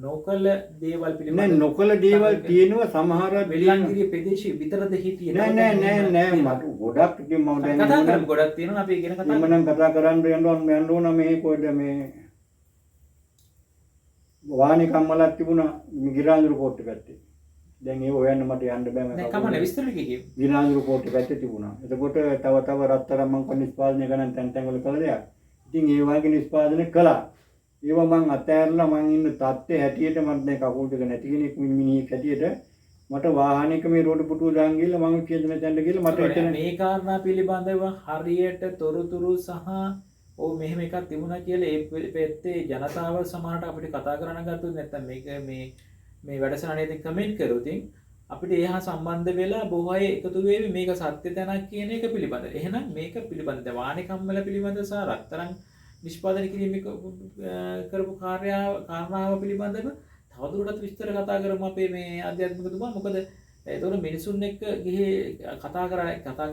නොකල දේවල් පිළිබඳව නෑ නොකල දේවල් තියෙනවා සමහර වෙල්ලන්ගිරිය ප්‍රදේශයේ විතරද හිටියේ නෑ මට ගොඩක් ඉතින් මම දැන් කතා කරමු ගොඩක් තියෙනවා අපි ඉගෙන කතා කරමු මම කතා කරන්න යන්න ඕන මේ කොහෙද මේ වාහනේ කම්මලක් තිබුණා ගිරාඳුරු පොට්ට පැත්තේ දැන් ඒක හොයන්න මට යන්න බෑ මම කමන්නේ විස්තර ටිකේ ගිරාඳුරු පොට්ට පැත්තේ තිබුණා එතකොට තව රත්තරන් මම කොහොමද නිෂ්පාදනය කරන්න තැන් වල කළා දෙයක් ඉතින් ඒ වගේ නිෂ්පාදනය කළා ඒවා මං අතෑරලා මං ඉන්න තත්ත්වයේ හැටියට මට දැන් කකුල් දෙක නැති කෙනෙක් මිනිහෙක් හැටියට මට වාහනයක මේ රෝඩ පුටුව දාන් ගිහලා මං කියන තැනට ගිහලා මට එතන මේ කාරණා පිළිබඳව හරියට තොරතුරු සහ ඕ මෙහෙම එකක් තිබුණා කියලා ඒ පැත්තේ ජනතාව සමහරට අපිට කතා කරන්න ගත්තොත් නැත්තම් මේක මේ වැඩසටහනේ කමෙන්ට් කරොත් අපිට ඒහා සම්බන්ධ වෙලා බොහෝ අය එකතු වෙවි මේක සත්‍ය තැනක් කියන එක පිළිබඳව. එහෙනම් මේක පිළිබඳව වාහනේ කම්මල පිළිබඳව සහ රත්තරන් නිෂ්පාදනය කිරීම කරපු කාරණාව පිළිබඳව තවදුරටත් විස්තර කතා කරමු අපේ මේ ආධ්‍යාත්මිකතුමා. මොකද එතකොට මිනිසුන් එක්ක ගිහේ කතා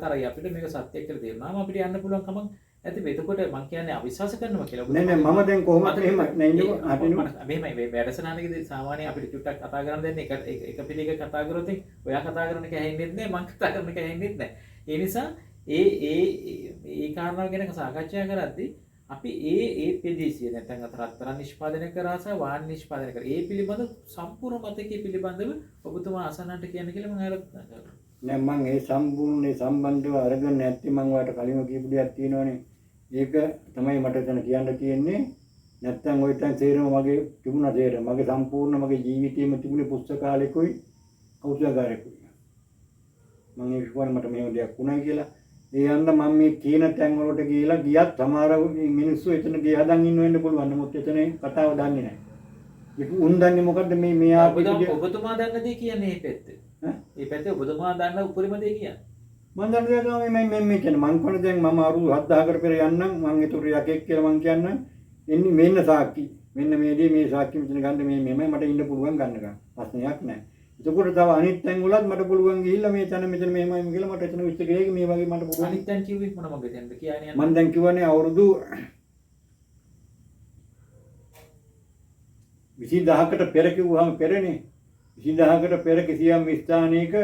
කරයි අපිට මේක සත්‍යයක් කියලා තේරුණාම අපිට යන්න පුළුවන් කමක් ඇති. එතකොට මම කියන්නේ අවිශ්වාස කරනවා කියලා. නෑ මම දැන් කොහොමද එහෙම නෑ ඉන්නකෝ මෙහෙමයි මේ වැඩසටහනකදී සාමාන්‍යයෙන් අපිට චුට්ටක් කතා කරන්න දෙන්නේ එක පිළිග කතා කරොත් ඔයා කතා කරන එක ඇහෙන්නේ නැහැ මම කතා කරන එක ඇහෙන්නේ නැහැ. ඒ නිසා ඒ කාරණාව ගැන සාකච්ඡා කරද්දී අපි ඒ ප්‍රදේශය නැත්නම් රත්තරන් නිෂ්පාදනය කරා සහ වාහන නිෂ්පාදනය කරා ඒ පිළිබඳ සම්පූර්ණ මතකයේ පිළිබඳව ඔබතුමා අසන්නට කියන කියලා මම ආරාධනා කරනවා. නෑ මම ඒ සම්පූර්ණ සම්බන්ධව අරගෙන නැත්නම් මම ඔයාලට කලින්ම කියපු දෙයක් තියෙනවනේ. ඒක තමයි මට එතන කියන්න තියෙන්නේ. නැත්නම් ওই තැන් තේරෙම මගේ තිබුණා තේරෙම මගේ සම්පූර්ණ මගේ ජීවිතේම තිබුණේ පුස්තකාලෙකුයි කෞතුකාගාරෙකුයි. මම ඒක කිව්වම මට මේ දෙයක් වුණා කියලා. ඒ යන්න මම මේ කියන තැන් වලට ගිහිලා ගියත් සමහර මිනිස්සු එතන ගේ හදන් ඉන්න වෙන්න පුළුවන්. නමුත් එතන කතාව දන්නේ නැහැ. ඒක උන් දන්නේ මොකද්ද මේ මෙයා ඔබතුමා දන්න දේ කියන්නේ මේ පැත්තේ. මේ පැත්තේ ඔබතුමා දන්න උපරිම දේ කියන්නේ. මම දන්න දේ තමයි මේ කියන්නේ මං කොහොමද දැන් මම අවුරුදු 7000කට පෙර යන්නම් මං ඒතර යකෙක් කියලා මං කියන්නම්. එන්නේ මෙන්න සාක්කි. මෙන්න මේ දේ මේ සාක්කි මෙතන ගන්න මේ මෙමය මට ඉන්න පුළුවන් ගන්නකම්. ප්‍රශ්නයක් නැහැ. එතකොට තව අනිත් තැන් වලත් මට පුළුවන් ගිහිල්ලා මේ තැන මෙතන මෙහෙමයි කියලා මට එතන විස්තර කරේ මේ වගේ මට පුළුවන්. අනිත් තැන් කිව්වේ මොන වගේ තැන්ද කියන්නේ? මම දැන් කියවනේ අවුරුදු 20000කට පෙර කිව්වහම පෙරනේ 20000කට පෙර කිසියම් ස්ථානයක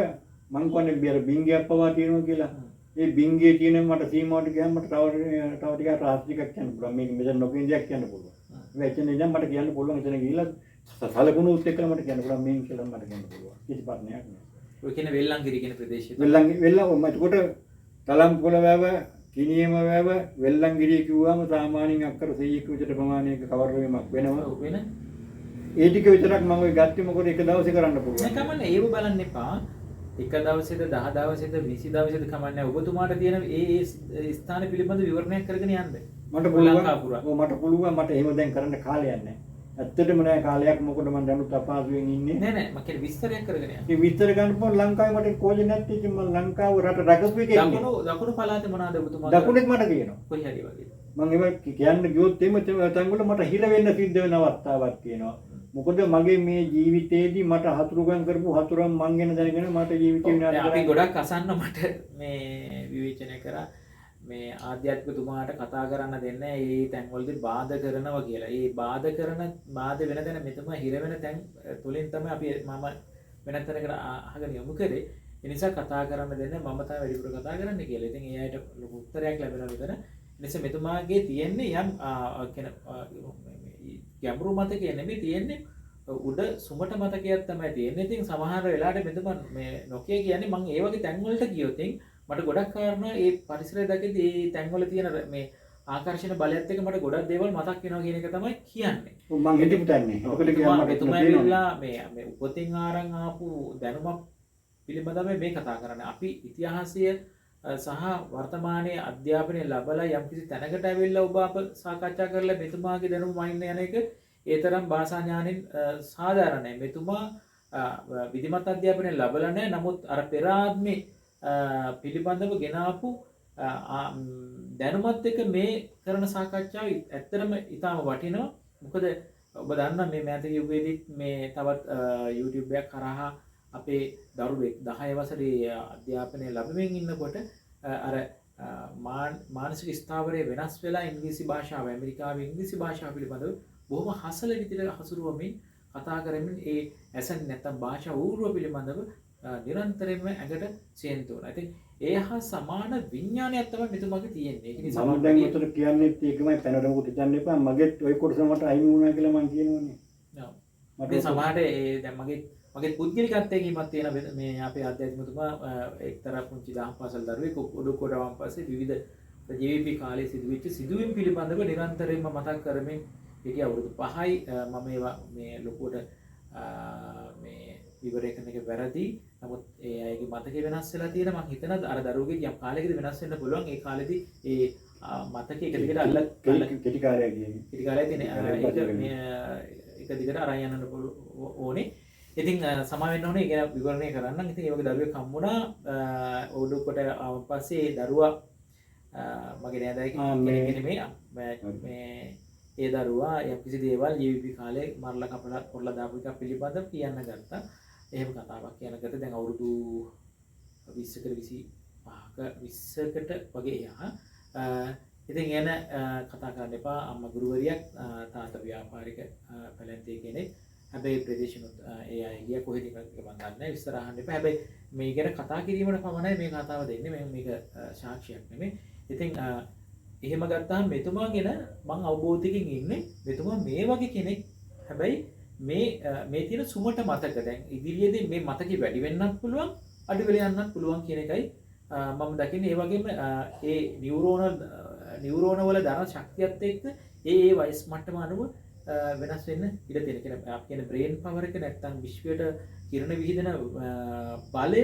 මං කියන්නේ බියර බින්ගයක් පවා තියෙනවා කියලා. ඒ බින්ගේ තියෙන මට සීමාවට ගියාම මට තව ටිකක් රාජ්‍යයක් කියන්න පුළුවන්. මේක මෙතන නොකියන දෙයක් කියන්න පුළුවන්. ඒ එතන ඉඳන් මට කියන්න පුළුවන් එතන ගිහිල්ලා සලකුණුත් එක්කලා මට කියන්න පුළුවන් මේන් කියලා මට කියන්න පුළුවන්. කිසි ප්‍රශ්නයක් නෑ. ඔය කියන්නේ වෙල්ලංගිරි කියන ප්‍රදේශය. වෙල්ලං එතකොට තලම්පොළ වැව, කිනියම වැව, වෙල්ලංගිරිය කිව්වම සාමාන්‍යයෙන් අක්කර 100ක විතර ප්‍රමාණයක කවර් වීමක් වෙනවා. වෙන ඒ ටික විතරක් මම ඔය ගත්තේ මොකද එක දවසේ කරන්න පුළුවන්. නෑ කමන්නේ ඒව බලන්න එපා. එක දවසේද 10 දවසේද 20 දවසේද කමන්නේ ඔබතුමාට තියෙන ඒ ස්ථාන පිළිබඳ විවරණයක් කරගෙන යන්න. මට පුළුවන්. මට පුළුවන් මට එහෙම දැන් කරන්න කාලයක් නැහැ. ඇත්තටම නෑ කාලයක් මොකද මම දැනුත් අපහසුයෙන් ඉන්නේ. නෑ මම කියන්නේ විස්තරයක් කරගෙන යන්න. මේ විස්තර ගන්න පුළුවන් ලංකාවේ මට කෝජ නැත්නම් ඉතින් මම ලංකාව රට රැකපු එකේ දකුණු පළාතේ මොනවාද ඔබතුමා? දකුණෙත් මට කියනවා. කොයි හරි වගේ. මම ඒක කියන්න ගියොත් එimhe තැන්වල මට හිර වෙන්න සිද්ධ වෙන අවස්ථාවක් තියෙනවා. මොකද මගේ මේ ජීවිතේදී මට හතුරුකම් කරපු හතුරන් මං ගැන දැනගෙන මට ජීවිතේ විනාශ කරා. අපි ගොඩක් අසන්න මට මේ විවේචනය කරා මේ ආධ්‍යාත්මිකතුමාට කතා කරන්න දෙන්න ඒ තැන්වලදී බාධා කරනවා කියලා. ඒ බාධා වෙන තැන මෙතන හිර වෙන තැන් තුලින් තමයි අපි මම වෙනත් තැනකට අහගෙන යමු කරේ. ඒ නිසා කතා කරන්න දෙන්න මම තමයි වැඩිපුර කතා කරන්න කියලා. ඉතින් ඒ අයට ලොකු උත්තරයක් ලැබෙනවා විතර. ඒ නිසා මෙතුමාගේ තියෙන්නේ යම් කියන ගැඹුරු මතකයක් නෙමෙයි තියෙන්නේ උඩ සුමට මතකයක් තමයි තියෙන්නේ. ඉතින් සමහර වෙලාවට මෙතුමා මේ නොකිය කියන්නේ මම ඒ වගේ තැන් වලට ගියොත් මට ගොඩක් කාරණා ඒ පරිසරය දැකදී ඒ තැන්වල තියෙන මේ ආකර්ෂණ බලයත් එක්ක මට ගොඩක් දේවල් මතක් වෙනවා කියන එක තමයි කියන්නේ. මම හිතපු තැන්නේ. ඔකට කියන්න මෙතුමා මේ උපතින් ආරං ආපු දැනුමක් පිළිබඳව මේ කතා කරන්නේ. අපි ඉතිහාසය සහ වර්තමානයේ අධ්‍යාපනය ලැබලා යම්කිසි තැනකට ඇවිල්ලා ඔබ අප සාකච්ඡා කරලා මෙතුමාගේ දැනුම මයින්න යන එක ඒ තරම් භාෂා ඥානෙන් සාධාරණ නැහැ. මෙතුමා විධිමත් අධ්‍යාපනය ලැබලා නැහැ. නමුත් අර පෙර ආත්මේ පිළිබඳව ගෙනාපු දැනුමත් එක්ක මේ කරන සාකච්ඡාව ඇත්තටම ඉතාම වටිනවා. මොකද ඔබ දන්නා මේ මෑත යුගයේදීත් මේ තවත් YouTube එකක් කරහා අපේ දරුවෙක් 10 වසරේ අධ්‍යාපනය ලැබෙමින් ඉන්නකොට අර මානසික ස්ථාවරය වෙනස් වෙලා ඉංග්‍රීසි භාෂාව ඇමරිකාවේ ඉංග්‍රීසි භාෂාව පිළිබඳව බොහොම හසල විදිහට හසුරුවමින් කතා කරමින් ඒ ඇසෙන් නැත්තම් භාෂා ඌර්ව පිළිබඳව නිරන්තරයෙන්ම ඇඟට සේන්තු වෙනවා. ඉතින් ඒ හා සමාන විඥානයක් තමයි මෙතුමාගේ තියෙන්නේ. ඒක නිසා මම දැන් උතර කියන්නේ ඒකමයි පැනරමුට හිතන්න එපා. මගෙත් ওই කොටස මට අයිමි වුණා කියලා මම කියනවනේ. ඔව්. මට සමහරට ඒ දැන් මගේ පුද්ගලිකත්වයකින්වත් තියෙන මේ අපේ අධ්‍යාත්මිකතුමා එක්තරා පුංචි දහම් පාසල් දරුවෙක් ඔඩුකොඩවන් පස්සේ විවිධ ජීවිපී කාලයේ සිදුවෙච්ච සිදුවීම් පිළිබඳව නිරන්තරයෙන්ම මතක් කරමින් හිටිය අවුරුදු 5යි මම ඒවා මේ ලොකුවට මේ විවරය කරන එක වැරදි. නමුත් ඒ අයගේ මතකේ වෙනස් වෙලා තියෙන මම හිතනවා අර දරුවගේ යම් කාලයකදී වෙනස් වෙන්න පුළුවන්. ඒ කාලෙදී ඒ මතකේ එක දිගට අල්ල කෙටි කාලයක් ගියේ. කෙටි කාලයක් තියෙන එක දිගට අරන් යන්න ඕනේ. ඉතින් සමා වෙන්න ඕනේ ඒක විවරණය කරන්න. ඉතින් ඒ වගේ දරුවෙක් හම්බුණා ඔඩුකොට පස්සේ දරුවා මගේ නෑදෑයෙක් කෙනෙක් නෙමෙයි මේ ඒ දරුවා යම්කිසි දේවල් ජීවිත කාලේ මරලා කපලා කොල්ලා දාපු එක පිළිබඳව කියන්න ගත්තා. එහෙම කතාවක් කියනකොට දැන් අවුරුදු 20කට 25ක 20කට වගේ එහා ඉතින් එන කතා කරන්න එපා අම්මා ගුරුවරියක් තාත්තා ව්‍යාපාරික පැලැන්තේ කෙනෙක්. හැබැයි ප්‍රදේශනුත් ඒ අය ගියා කොහෙද කියලා මම දන්නේ නැහැ. විස්තර අහන්න එපා. හැබැයි මේ ගැන කතා කිරීමට පමණයි මේ කතාව දෙන්නේ. මේක සාක්ෂියක් නෙමෙයි. ඉතින් එහෙම ගත්තාම මෙතුමා ගැන මම අවබෝධයකින් ඉන්නේ. මෙතුමා මේ වගේ කෙනෙක්. හැබැයි මේ තියෙන සුමට මතක දැන් ඉදිරියේදී මේ මතකෙ වැඩි වෙන්නත් පුළුවන් අඩු වෙලා යන්නත් පුළුවන් කියන එකයි මම දකින්නේ. ඒ වගේම ඒ නියුරෝන වල දරන ශක්තියත් එක්ක ඒ වයස් මට්ටම අනුව වෙනස් වෙන්න ඉඩ තියෙන. කියන්නේ අපි කියන බ්‍රේන් පවර් එක නැත්තම් විශ්වයට කිරණ විහිදෙන බලය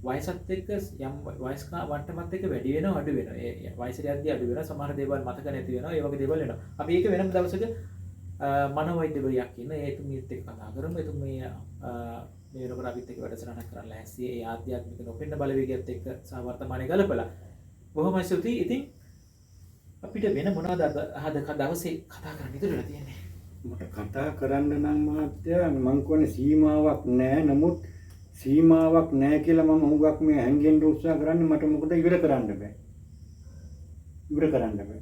වයසත් එක්ක යම් වයස් මට්ටමත් එක්ක වැඩි වෙනවා අඩු වෙනවා. ඒ වයසට යද්දී අඩු වෙනවා. සමහර දේවල් මතක නැති වෙනවා. ඒ වගේ දේවල් වෙනවා. අපි ඒක වෙනම දවසක මනෝවෛද්‍යවරියක් ඉන්න එතුමියත් එක්ක කතා කරමු. එතුමිය මේ වෙනකොට අපිත් එක්ක වැඩසටහනක් කරන්න ලෑස්ති. ඒ ආධ්‍යාත්මික නොපෙන්න බලවේගයත් එක්ක සහ වර්තමානයේ ගලපලා. බොහොම ස්තුතියි. ඉතින් අපිට වෙන මොනවද අද දවසේ කතා කරන්න ඉතුරුලා තියෙන්නේ? මට කතා කරන්න නම් මහත්තයා මං කියන්නේ සීමාවක් නැහැ. නමුත් සීමාවක් නැහැ කියලා මම හුඟක් මේ හැංගෙන්න උත්සාහ කරන්නේ මට මොකද ඉවර කරන්න බෑ. ඉවර කරන්න බෑ.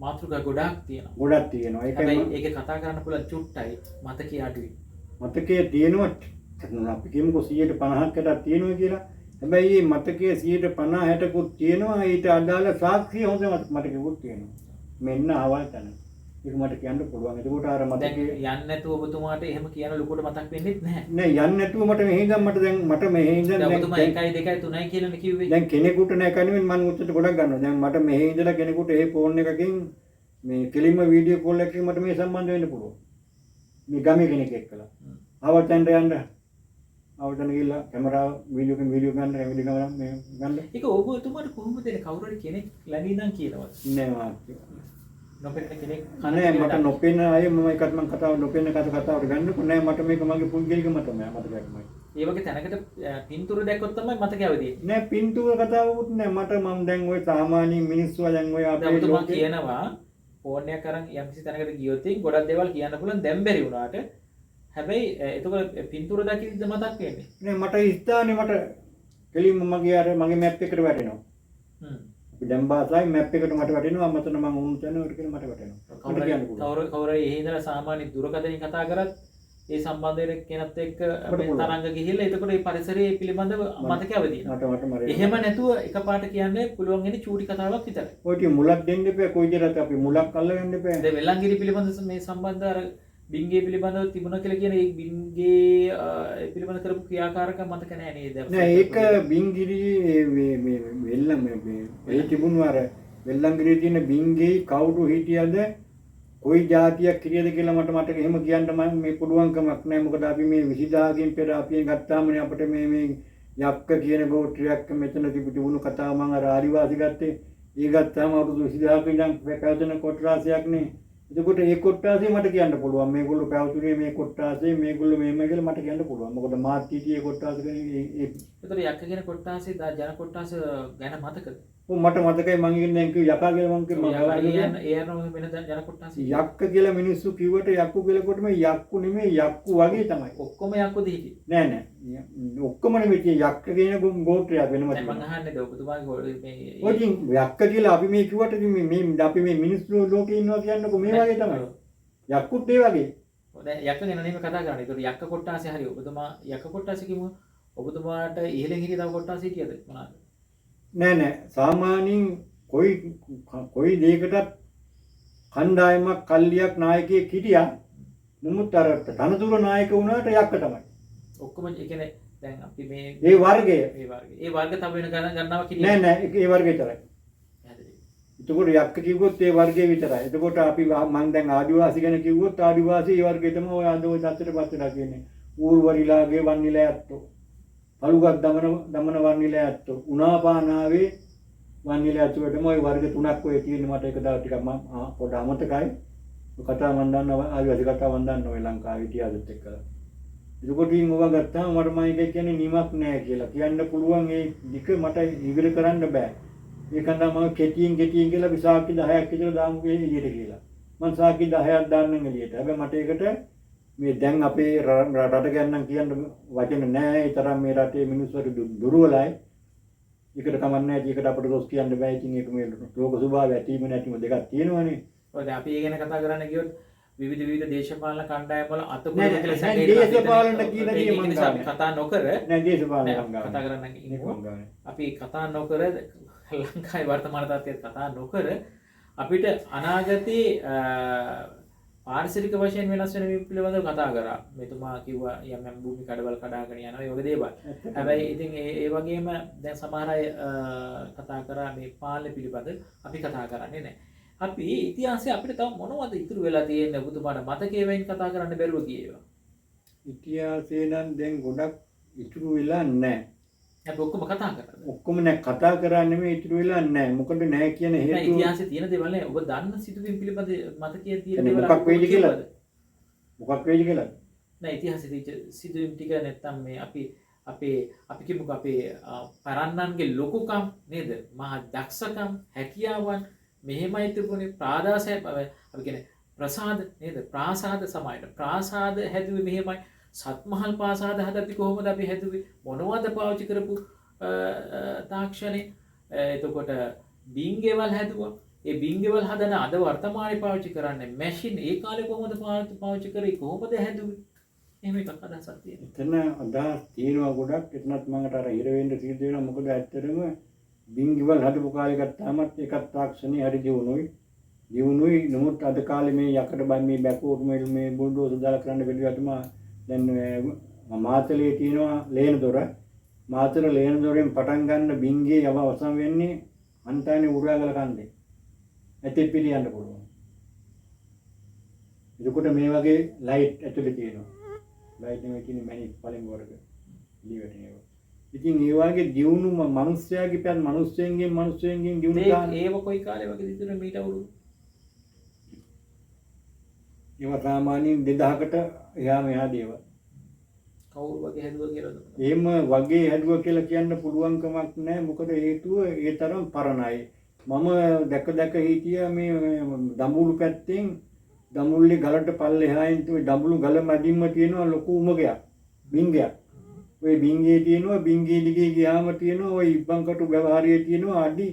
මාතෘකා ගොඩාක් තියෙනවා. ගොඩක් තියෙනවා. ඒකේ කතා කරන්න පුළුවන් චුට්ටයි මතකයේ අඩුයි. මතකයේ තියෙනවා අපි කියමුකෝ 150කට තියෙනවා කියලා. හැබැයි මේ මතකයේ 150 60කුත් තියෙනවා. ඊට අදාළ සාක්ෂි හොඳ මතකෙකුත් තියෙනවා. මෙන්න ආවල් තැන. ඒක මට කියන්න පුළුවන්. ඒකට අර මතකයේ යන්නේ නැතුව ඔබතුමාට එහෙම කියන ලොකුට මතක් වෙන්නේ නැහැ. නෑ යන්නේ නැතුව මට මෙහෙ ඉඳන් මට මෙහෙ ඉඳන් දැන් ඔබතුමා 1 2 3 කියලානේ කිව්වේ. දැන් කෙනෙකුට නෑ කණුවෙන් මම උත්තර ගොඩක් ගන්නවා. දැන් මට මෙහෙ ඉඳලා කෙනෙකුට ඒ ෆෝන් එකකින් මේ කෙලින්ම වීඩියෝ කෝල් එකකින් මට මේ සම්බන්ධ වෙන්න පුළුවන්. මේ ගමේ කෙනෙක් එක්කලා. ආවතෙන්ට යන්න. ආවතෙන් ගිහලා කැමරාව වීඩියෝ ගන්න කැමරා මේ ගන්න. ඒක ඔබතුමාට කොහොමද දෙන්නේ? කවුරු හරි කෙනෙක් ළඟ ඉඳන් කියනවද? නෑ මාත්. නොපෙනෙන කෙනෙක් නෑ මට නොපෙනෙන අය මම එකත් මම කතාව නොපෙනෙන කතාවට ගන්නකො නෑ මට මේක මගේ පුද්ගලිකම තමයි මතකයක්මයි. ඒ වගේ තැනකට පින්තූර දැක්කොත් තමයි මතක අවදී. නෑ පින්තූර කතාවකුත් නෑ මට මම දැන් ওই සාමාන්‍ය මිනිස්සු දැන් ඔය අපේ ඔබතුමා කියනවා ෆෝන් එකක් අරන් යම්කිසි තැනකට ගියොත් ගොඩක් දේවල් කියන්න පුළුවන් දැන් බැරි වුණාට. හැබැයි එතකොට පින්තූර දැකින්ද මතක් වෙන්නේ. නෑ මට ස්ථානේ මට කෙලින්ම මගේ මැප් එකට වැටෙනවා. දැන් බාසයි මැප් එකට මට වැටෙනවා අමතන මම උන් යනකොට කියලා මට වැටෙනවා. කවුරු එහෙ ඉඳලා සාමාන්‍ය දුරකථනයෙන් කතා කරත් ඒ සම්බන්ධයෙන් කෙනත් එක්ක තරංග ගිහිල්ලා එතකොට ඒ පරිසරයේ පිළිබඳව මතක අවදිනවා. එහෙම නැතුව එකපාරට කියන්නේ පුළුවන් ඉන්නේ චූටි කතාවක් විතරයි. ඔය ටික මුලක් දෙන්න එපා කොයි විදිහට අපි මුලක් අල්ලගන්න එපා. දැන් වෙල්ලංගිරි පිළිබඳව මේ සම්බන්ධ අර බින්ගේ පිළිබඳව තිබුණා කියලා කියන ඒ බින්ගේ පිළිබඳ කරපු ක්‍රියාකාරකම් මතක නැහැ නේද? නෑ ඒක බින්ගිරි මේ වෙල්ලම් මේ තිබුණු අර වෙල්ලංගිරියේ තියෙන බින්ගේ කවුරු හිටියද කොයි જાතියක් කිරියද කියලා මට එහෙම කියන්න මම මේ පුළුවන්කමක් නැහැ. මොකද අපි මේ 20000 කින් පෙර අපි ගත්තාමනේ අපිට මේ යක්ක කියන ගෝත්‍රයක් මෙතන තිබුණු කතාව මම අර ආදිවාසී ගත්තේ. ඒ ගත්තාම අවුරුදු 20000 ක ඉඳන් පැවතුන කොට්ටාසයක් නේ. එතකොට ඒ කොට්ටාසේ මට කියන්න පුළුවන් මේගොල්ලෝ පැවතුනේ මේ කොට්ටාසේ මේගොල්ලෝ මෙහෙම කියලා මට කියන්න පුළුවන්. මොකද මාත් හිටියේ කොට්ටාස කෙනෙක් ඒ. ඒතර යක්ක කියන කොට්ටාසේ ජන කොට්ටාස ගැන මතකද? මට මතකයි මං ඉන්නේ දැන් කිව්ව යකා කියලා මං කිව්වා ඒ අරම වෙන ජන කොට්ටාසේ යක්ක කියලා මිනිස්සු කිව්වට යක්කු කියලා කොට මේ යක්කු නෙමෙයි යක්කු වගේ තමයි. ඔක්කොම යක්කුද හිටියේ? නෑ ඔක්කොම නෙමෙයි යක්ක කියන ගෝත්‍රයක් වෙනම තියෙනවා. මං අහන්නේ ඔබතුමාගේ මේ ඔය යක්ක කියලා අපි මේ කිව්වට මේ අපි මේ මිනිස්සු ලෝකේ ඉන්නවා කියන්නකො මේ වගේ තමයි. යක්කුත් ඒ වගේ. දැන් යක්ක ගැන නෙමෙයි කතා කරන්නේ. ඒතකොට යක්ක කොට්ටාසේ හරි ඔබතුමා යක්ක කොට්ටාසේ කිව්ව ඔබතුමාට ඉහළින් හිටිය තව කොට්ටාසේ කියද මොනවාද? නෑ සාමාන්‍යයෙන් කොයි දෙයකටත් කණ්ඩායමක් කල්ලියක් නායකයෙක් හිටියා. නමුත් අර තනතුර නායක වුණාට යක්ක තමයි. ඔක්කොම ඒ කියන්නේ දැන් අපි මේ ඒ වර්ගය ඒ වර්ග තව වෙන ගණනාවක් හිටියේ නෑ ඒ වර්ගය විතරයි. එතකොට යක්ක කිව්වොත් ඒ වර්ගය විතරයි. එතකොට අපි මම දැන් ආදිවාසී ගැන කිව්වොත් ආදිවාසී ඒ වර්ගය තමයි ඔය අද ඔය තත්ත්වයට පස්සට කියන්නේ. ඌර්වරිලාගේ වන්නිලා ඇත්තෝ. පළුගත් දමන වන්නිලා ඇත්තෝ. උනාපානාවේ වන්නිලා ඇතුළටම ওই වර්ග තුනක් ඔය තියෙන මට එක දවස් ටිකක් මම පොඩ අමතකයි. ඔය කතාව මම දන්නවා ආදිවාසී කතාව මම දන්නවා ඔය ලංකාවේ හිටියාදත් එක්කලා. එතකොට ඉතින් ඔවා ගත්තාම මට මම එක කියන්නේ නිමක් නෑ කියලා කියන්න පුළුවන් ඒ වික මට ඉවර කරන්න බෑ. ඒකඳ මම කෙටියෙන් කියලා විසාකි 10ක් විතර දාමු එළියට කියලා. මම සාකි 10ක් දාන්නම් එළියට. හැබැයි මට ඒකට මේ දැන් අපේ රට ගැන කියන්න වචන නැහැ. ඒ තරම් මේ රටේ මිනිස්සුන්ට දුර්වලයි. ඒකට කමක් නැහැ. ඒකට අපිට දොස් කියන්න බෑ. ඉතින් ඒක මේ ලෝක ස්වභාවය ඇතිම නැතිම දෙකක් තියෙනවනේ. ඔය දැන් අපි ඒ ගැන කතා කරන්න ගියොත් විවිධ දේශපාලන කණ්ඩායම් වල අතපොත නෑ, කියලා නෑ, සැකේ දේශපාලන කියන දේ මම නිසා අපි ගන්නවා. කතා නොකර නෑ දේශපාලන නෑ, සංගායන. කතා කරන්න ඒක ඉන්නවා. මම ගන්නවා. අපි කතා නොකර ලංකාවේ වර්තමාන තත්ත්වයට කතා නොකර අපිට අනාගතයේ පාරිසරික වශයෙන් වෙනස් වෙන පිළිබඳව කතා කරා. මෙතුමා කිව්වා යම් යම් භූමි කඩවල් කඩාගෙන යනවා ඒ වගේ දේවල්. හැබැයි ඉතින් ඒ වගේම දැන් සමහර අය කතා කරා මේ පාලනය පිළිබඳ අපි කතා කරන්නේ නැහැ. අපි ඉතිහාසයේ අපිට තව මොනවද ඉතුරු වෙලා තියෙන්නේ ඔබතුමාට මතකයේ වෙන් කතා කරන්න බැරුව ගියේවා. ඉතිහාසයේ නම් දැන් ගොඩක් ඉතුරු වෙලා නැහැ. අපි ඔක්කොම කතා කරා. ඔක්කොම නෑ කතා කරන්නේ නෙමෙයි ඉතුරු වෙලා නැහැ. මොකද නැහැ කියන නෑ හේතුව ඉතිහාසයේ තියෙන දේවල් නේ ඔබ දන්න සිදුවීම් පිළිබඳ මතකයේ තියෙන දේවල් මොකක් වෙයිද කියලා? මොකක් වෙයිද කියලා? නෑ ඉතිහාසයේ තියෙන සිදුවීම් ටික නැත්තම් මේ අපි කිමුකෝ අපේ පරන්නන්ගේ ලොකුකම් නේද? මහා දක්ෂකම් හැකියාවන් මෙහෙමයි තිබුණේ ප්‍රාදාසය අපි කියන්නේ ප්‍රසාද නේද? ප්‍රාසාද සමයන ප්‍රාසාද හැදුවේ මෙහෙමයි සත්මහල් ප්‍රාසාද හදද්දි කොහොමද අපි හැදුවේ මොනවද පාවිච්චි කරපු තාක්ෂණේ එතකොට බින්ගෙවල් හැදුවා ඒ බින්ගෙවල් හදන අද වර්තමානයේ පාවිච්චි කරන්නේ මැෂින් ඒ කාලේ කොහොමද පාවිච්චි කරේ කොහොමද හැදුවේ එහෙම එකක් අදහසක් තියෙනවා. එතන අදහස් තියෙනවා ගොඩක්. එතනත් මමට අර හිර වෙන්න සිද්ධ වෙනවා. මොකද ඇත්තටම බින්ගෙවල් හදපු කාලේ ගත්තාමත් ඒකත් තාක්ෂණي හරි දියුණුයි. නමුත් අද කාලේ මේ යකඩ බයි මේ බැකෝට් මේ බුල්ඩෝසර් දාලා කරන්න බැරිවටම දැන් මාතලේ තියෙනවා ලේන දොර. මාතර ලේන දොරෙන් පටන් ගන්න බින්ගේ යව අවසන් වෙන්නේ අන්තන්නේ උරාගල කන්දේ. ඇතේ පිළියන්න පුළුවන්. එතකොට මේ වගේ ලයිට් ඇතුලේ තියෙනවා. ලයිට් නෙමෙයි කියන්නේ මැනික් පළමු වර්ග. ඉලිවැටේවා. ඉතින් ඒ වගේ දියුණු මිනිස්යාගේ පැත් මිනිස්සුන්ගෙන් දියුණු ගන්න. ඒව කොයි කාලේ වගේ දිතුන මීට අවුරුදු ඒවා සාමාන්‍යයෙන් 2000කට එහා මෙහා දේවල්. කවුරු වගේ හැදුවා කියලාද? එහෙම වගේ හැදුවා කියලා කියන්න පුළුවන් කමක් නැහැ. මොකද හේතුව ඒ තරම් පරණයි. මම දැක හිටියා මේ දඹුලු පැත්තෙන් දඹුල්ලේ ගලට පල්ලෙහායින් තුයි දඹුලු ගල මැදින්ම තියෙනවා ලොකු උමගයක්. බින්ගයක්. ওই බින්ගේ තියෙනවා බින්ගේ දිගේ ගියාම තියෙනවා ওই ඉබ්බන්කටු ව්‍යවහාරයේ තියෙනවා අඩි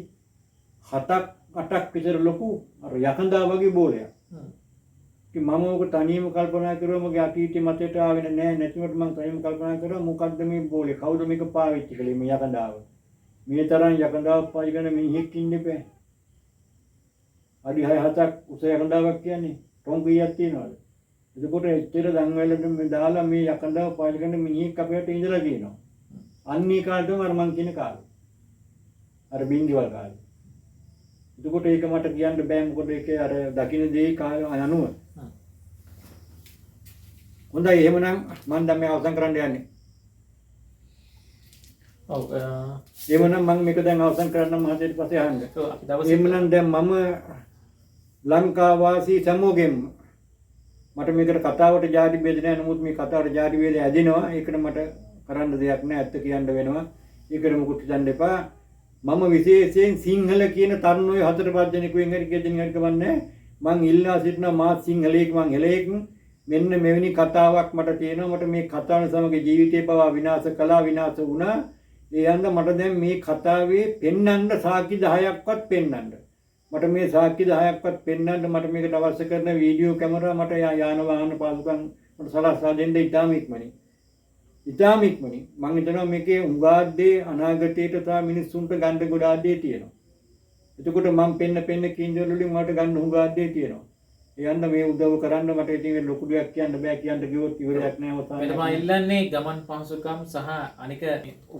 7ක් 8ක් විතර ලොකු අර යකඳා වගේ බෝලයක්. ඉතින් මම ඕක තනියම කල්පනා කරුවා මගේ අතීතේ මතයට ආවෙන්නේ නැහැ. නැතිවට මම තනියම කල්පනා කරුවා මොකද්ද මේ බෝලේ? කවුද මේක පාවිච්චි කළේ මේ යකඳාව? මේ තරම් යකඳාව පාවිච්චි කරන මිනිහෙක් ඉන්න බෑ. අඩි 6-7ක් උස යකඳාවක් කියන්නේ ටොං කීයක් තියනවද? එතකොට එච්චර දන්වැලට මේ දාලා මේ යකඳාව පාවිච්චි කරන මිනිහෙක් අපිට ඉඳලා තියෙනවා. අන්නේ කාලේම අර මං කියන කාලේ. අර බින්දිවල් කාලේ. එතකොට ඒක මට කියන්න බෑ මොකද ඒකේ අර දකින්න දේ කාලය අනුව. හොඳයි එහෙමනම් මම දැන් මේ අවසන් කරන්න යන්නේ. ඔව් එහෙමනම් මම මේක දැන් අවසන් කරන්න මහදේට පස්සේ අහන්න. ඔව් අපි දවසේ එහෙමනම් දැන් මම ලංකා වාසී සමෝගෙම මට මේකට කතාවට ಜಾති බෙද නැහැ. නමුත් මේ කතාවට ಜಾති බෙද ඇදිනවා. ඒකට මට කරන්න දෙයක් නැහැ. ඇත්ත කියන්න වෙනවා. ඒකට මොකුත් හිතන්න එපා. මම විශේෂයෙන් සිංහල කියන තරුණයෝ 4-5 දෙනෙකුෙන් හරි ගෙදෙනින් හරි කවන්නේ මං ඉල්ලා සිටිනවා මා සිංහලෙක් මං හෙලෙක් මෙන්න මෙවැනි කතාවක් මට තියෙනවා මට මේ කතාව සමග ජීවිතේ පවා විනාශ කළා විනාශ වුණා ඒ යන්න මට දැන් මේ කතාවේ පෙන්වන්න සාක්ෂි 10ක්වත් පෙන්වන්න මට මේ සාක්ෂි 10ක්වත් පෙන්වන්න මට මේකට අවශ්‍ය කරන වීඩියෝ කැමරා මට යාන වාහන පාසුකම් මට සලස්වා දෙන්න ඉතාම ඉක්මනින් මම හිතනවා මේකේ උගාද්දේ අනාගතයට තා මිනිස්සුන්ට ගන්න ගොඩාක් දේ තියෙනවා. එතකොට මම පෙන්න කින්ජල් වලින් මට ගන්න උගාද්දේ තියෙනවා. ඒ යන්න මේ උදව් කරන්න මට ඉතින් ලොකු දෙයක් කියන්න බෑ කියන්න කිව්වොත් ඉවරයක් නෑ අවසානයේ. මෙතන ඉල්ලන්නේ ගමන් පහසුකම් සහ අනික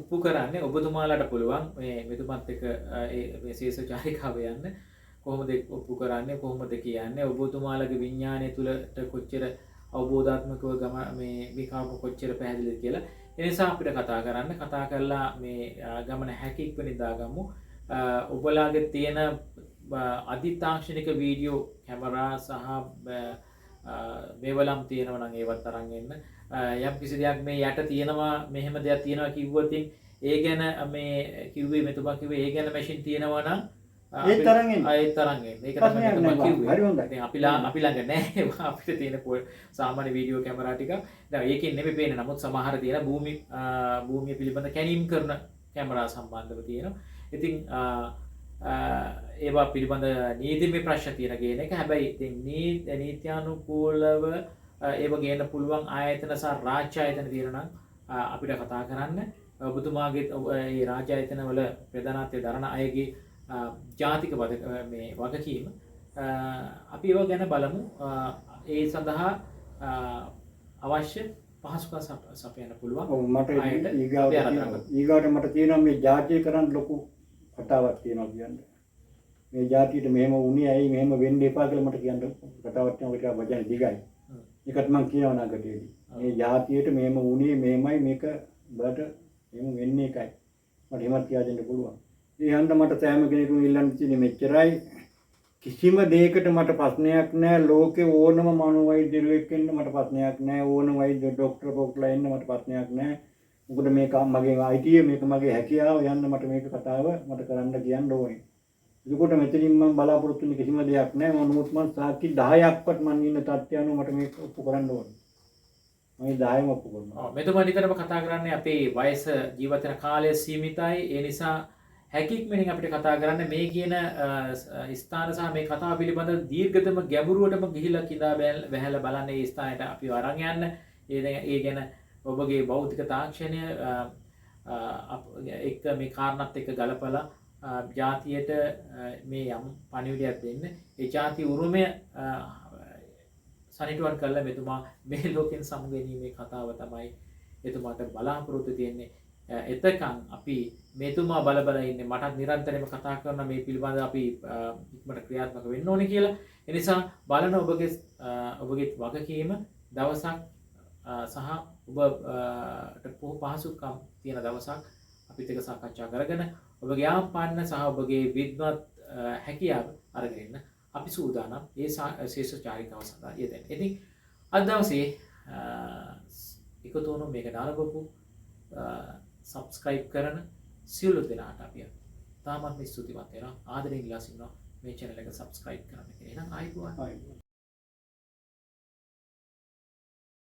උප්පු කරන්නේ ඔබතුමාලාට පුළුවන් මේ මෙතුමත් එක්ක මේ විශේෂ චාරිකාව යන්න කොහොමද ඔප්පු කරන්නේ කොහොමද කියන්නේ ඔබතුමාලගේ විඥානය තුලට කොච්චර අවබෝධාත්මකව මේ කාම කොච්චර පැහැදිලිද කියලා. ඒ නිසා අපිට කතා කරන්න කතා කරලා මේ ගමන හැකියික් වෙනිදා ගමු. ඔබලාගේ තියෙන අධිතාක්ෂණික වීඩියෝ කැමරා සහ මේවලම් තියෙනවා නම් ඒවත් අරන් එන්න. යම් කිසි දෙයක් මේ යට තියෙනවා මෙහෙම දෙයක් තියෙනවා කිව්වොත් ඒ ගැන මේ කිව්වේ මෙතුමා කිව්වේ ඒ ගැන මැෂින් තියෙනවා නම් ඒ තරම් එන්නේ. ඒ තරම් එන්නේ. ඒක ප්‍රශ්නයක් තමයි මම නෑ. කිව්වේ. හරි හොඳයි. ඉතින් අපි ළඟ නැහැ අපිට තියෙන සාමාන්‍ය වීඩියෝ කැමරා ටික. දැන් ඒකෙන් නෙමෙයි පේන්නේ. නමුත් සමහර තියෙන භූමිය පිළිබඳ කැණීම් කරන කැමරා සම්බන්ධව තියෙනවා. ඉතින් ඒවා පිළිබඳ නීතිමය ප්‍රශ්න තියෙන කියන එක. හැබැයි ඉතින් නීත්‍යානුකූලව ඒව ගේන්න පුළුවන් ආයතන සහ රාජ්‍ය ආයතන තියෙනවා නම් අපිට කතා කරන්න. ඔබතුමාගේ ඒ රාජ්‍ය ආයතන වල ප්‍රධානත්වයේ දරන අයගේ ජාතික මේ වගකීම අපි ඒව ගැන බලමු. ඒ සඳහා අවශ්‍ය පහසුකම් සපයන්න පුළුවන්. ඔව් මට ඊගාට මට තියෙනවා මේ ජාතිය කරන් ලොකු කතාවක් තියෙනවා කියන්නේ. මේ ජාතියට මෙහෙම වුණේ ඇයි මෙහෙම වෙන්න එපා කියලා මට කියන්න කතාවක් තියෙනවා. ඒක වචන දිගයි. ඒකට මම කියනවා නගටේදී. මේ ජාතියට මෙහෙම වුණේ මෙහෙමයි මේක බලට එහෙම වෙන්නේ එකයි. මට එහෙමත් කියා දෙන්න පුළුවන්. ඒ හන්ද මට සෑම කෙනෙකුම ඉල්ලන්න තියෙන්නේ මෙච්චරයි. කිසිම දෙයකට මට ප්‍රශ්නයක් නැහැ. ලෝකේ ඕනම මනෝවෛද්‍යවරයෙක් එන්න මට ප්‍රශ්නයක් නැහැ. ඕනම වෛද්‍ය ડોක්ටර් පොක්ලා එන්න මට ප්‍රශ්නයක් නැහැ. මොකද මේක මගේ අයිතිය, මේක මගේ හැකියාව. යන්න මට මේක කතාව මට කරන්න කියන්න ඕනේ. ඒකට මෙතනින් මම බලාපොරොත්තු වෙන්නේ කිසිම දෙයක් නැහැ. මම නෝට් මන් සාක්ෂි 10ක්වත් මම ඉන්න තත්ත්වය අනුව මට මේක ඔප්පු කරන්න ඕනේ. මම 10ම ඔප්පු කරනවා. මෙතුමා නිතරම කතා කරන්නේ අපේ වයස ජීවත් වෙන කාලය සීමිතයි. ඒ නිසා හැකියක්මනින් අපිට කතා කරන්න මේ කියන ස්ථාන සහ මේ කතාව පිළිබඳ දීර්ඝතම ගැඹුරුවටම ගිහිලා කිඳා බැහැලා බලන්න මේ ස්ථානයට අපි අරන් යන්න. ඒ ගැන ඔබගේ භෞතික තාක්ෂණය එක්ක මේ කාරණාත් එක්ක ගලපලා ජාතියට මේ යම් පණිවිඩයක් දෙන්න. ඒ ජාති උරුමය සනිටුවන් කළා මෙතුමා මේ ලෝකෙන් සමුගැනීමේ කතාව තමයි එතුමාට බලාපොරොත්තු තියෙන්නේ. එතකන් අපි මෙතුමා බල ඉන්නේ. මටත් නිරන්තරයෙන්ම කතා කරන මේ පිළිබඳව අපි ඉක්මනට ක්‍රියාත්මක වෙන්න ඕනේ කියලා. ඒ නිසා බලන ඔබගේ වගකීම දවසක් සහ ඔබට පහසුකම් තියෙන දවසක් අපිත් එක්ක සාකච්ඡා කරගෙන ඔබගේ ආම්පන්න සහ ඔබගේ විද්වත් හැකියාව අරගෙන අපි සූදානම් ඒ ශේෂ චාරිකාව සඳහා යෙදෙන්න. ඉතින් අද දවසේ එකතු වුණු මේක නාලබපු සබ්ස්ක්‍රයිබ් කරන සියලු දෙනාට අපි තාමත් ස්තුතිවන්ත වෙනවා. ආදරෙන් ඉල්ලා සිටිනවා මේ channel එක සබ්ස්ක්‍රයිබ් කරන්න කියලා. එහෙනම් ආයිබෝවන්.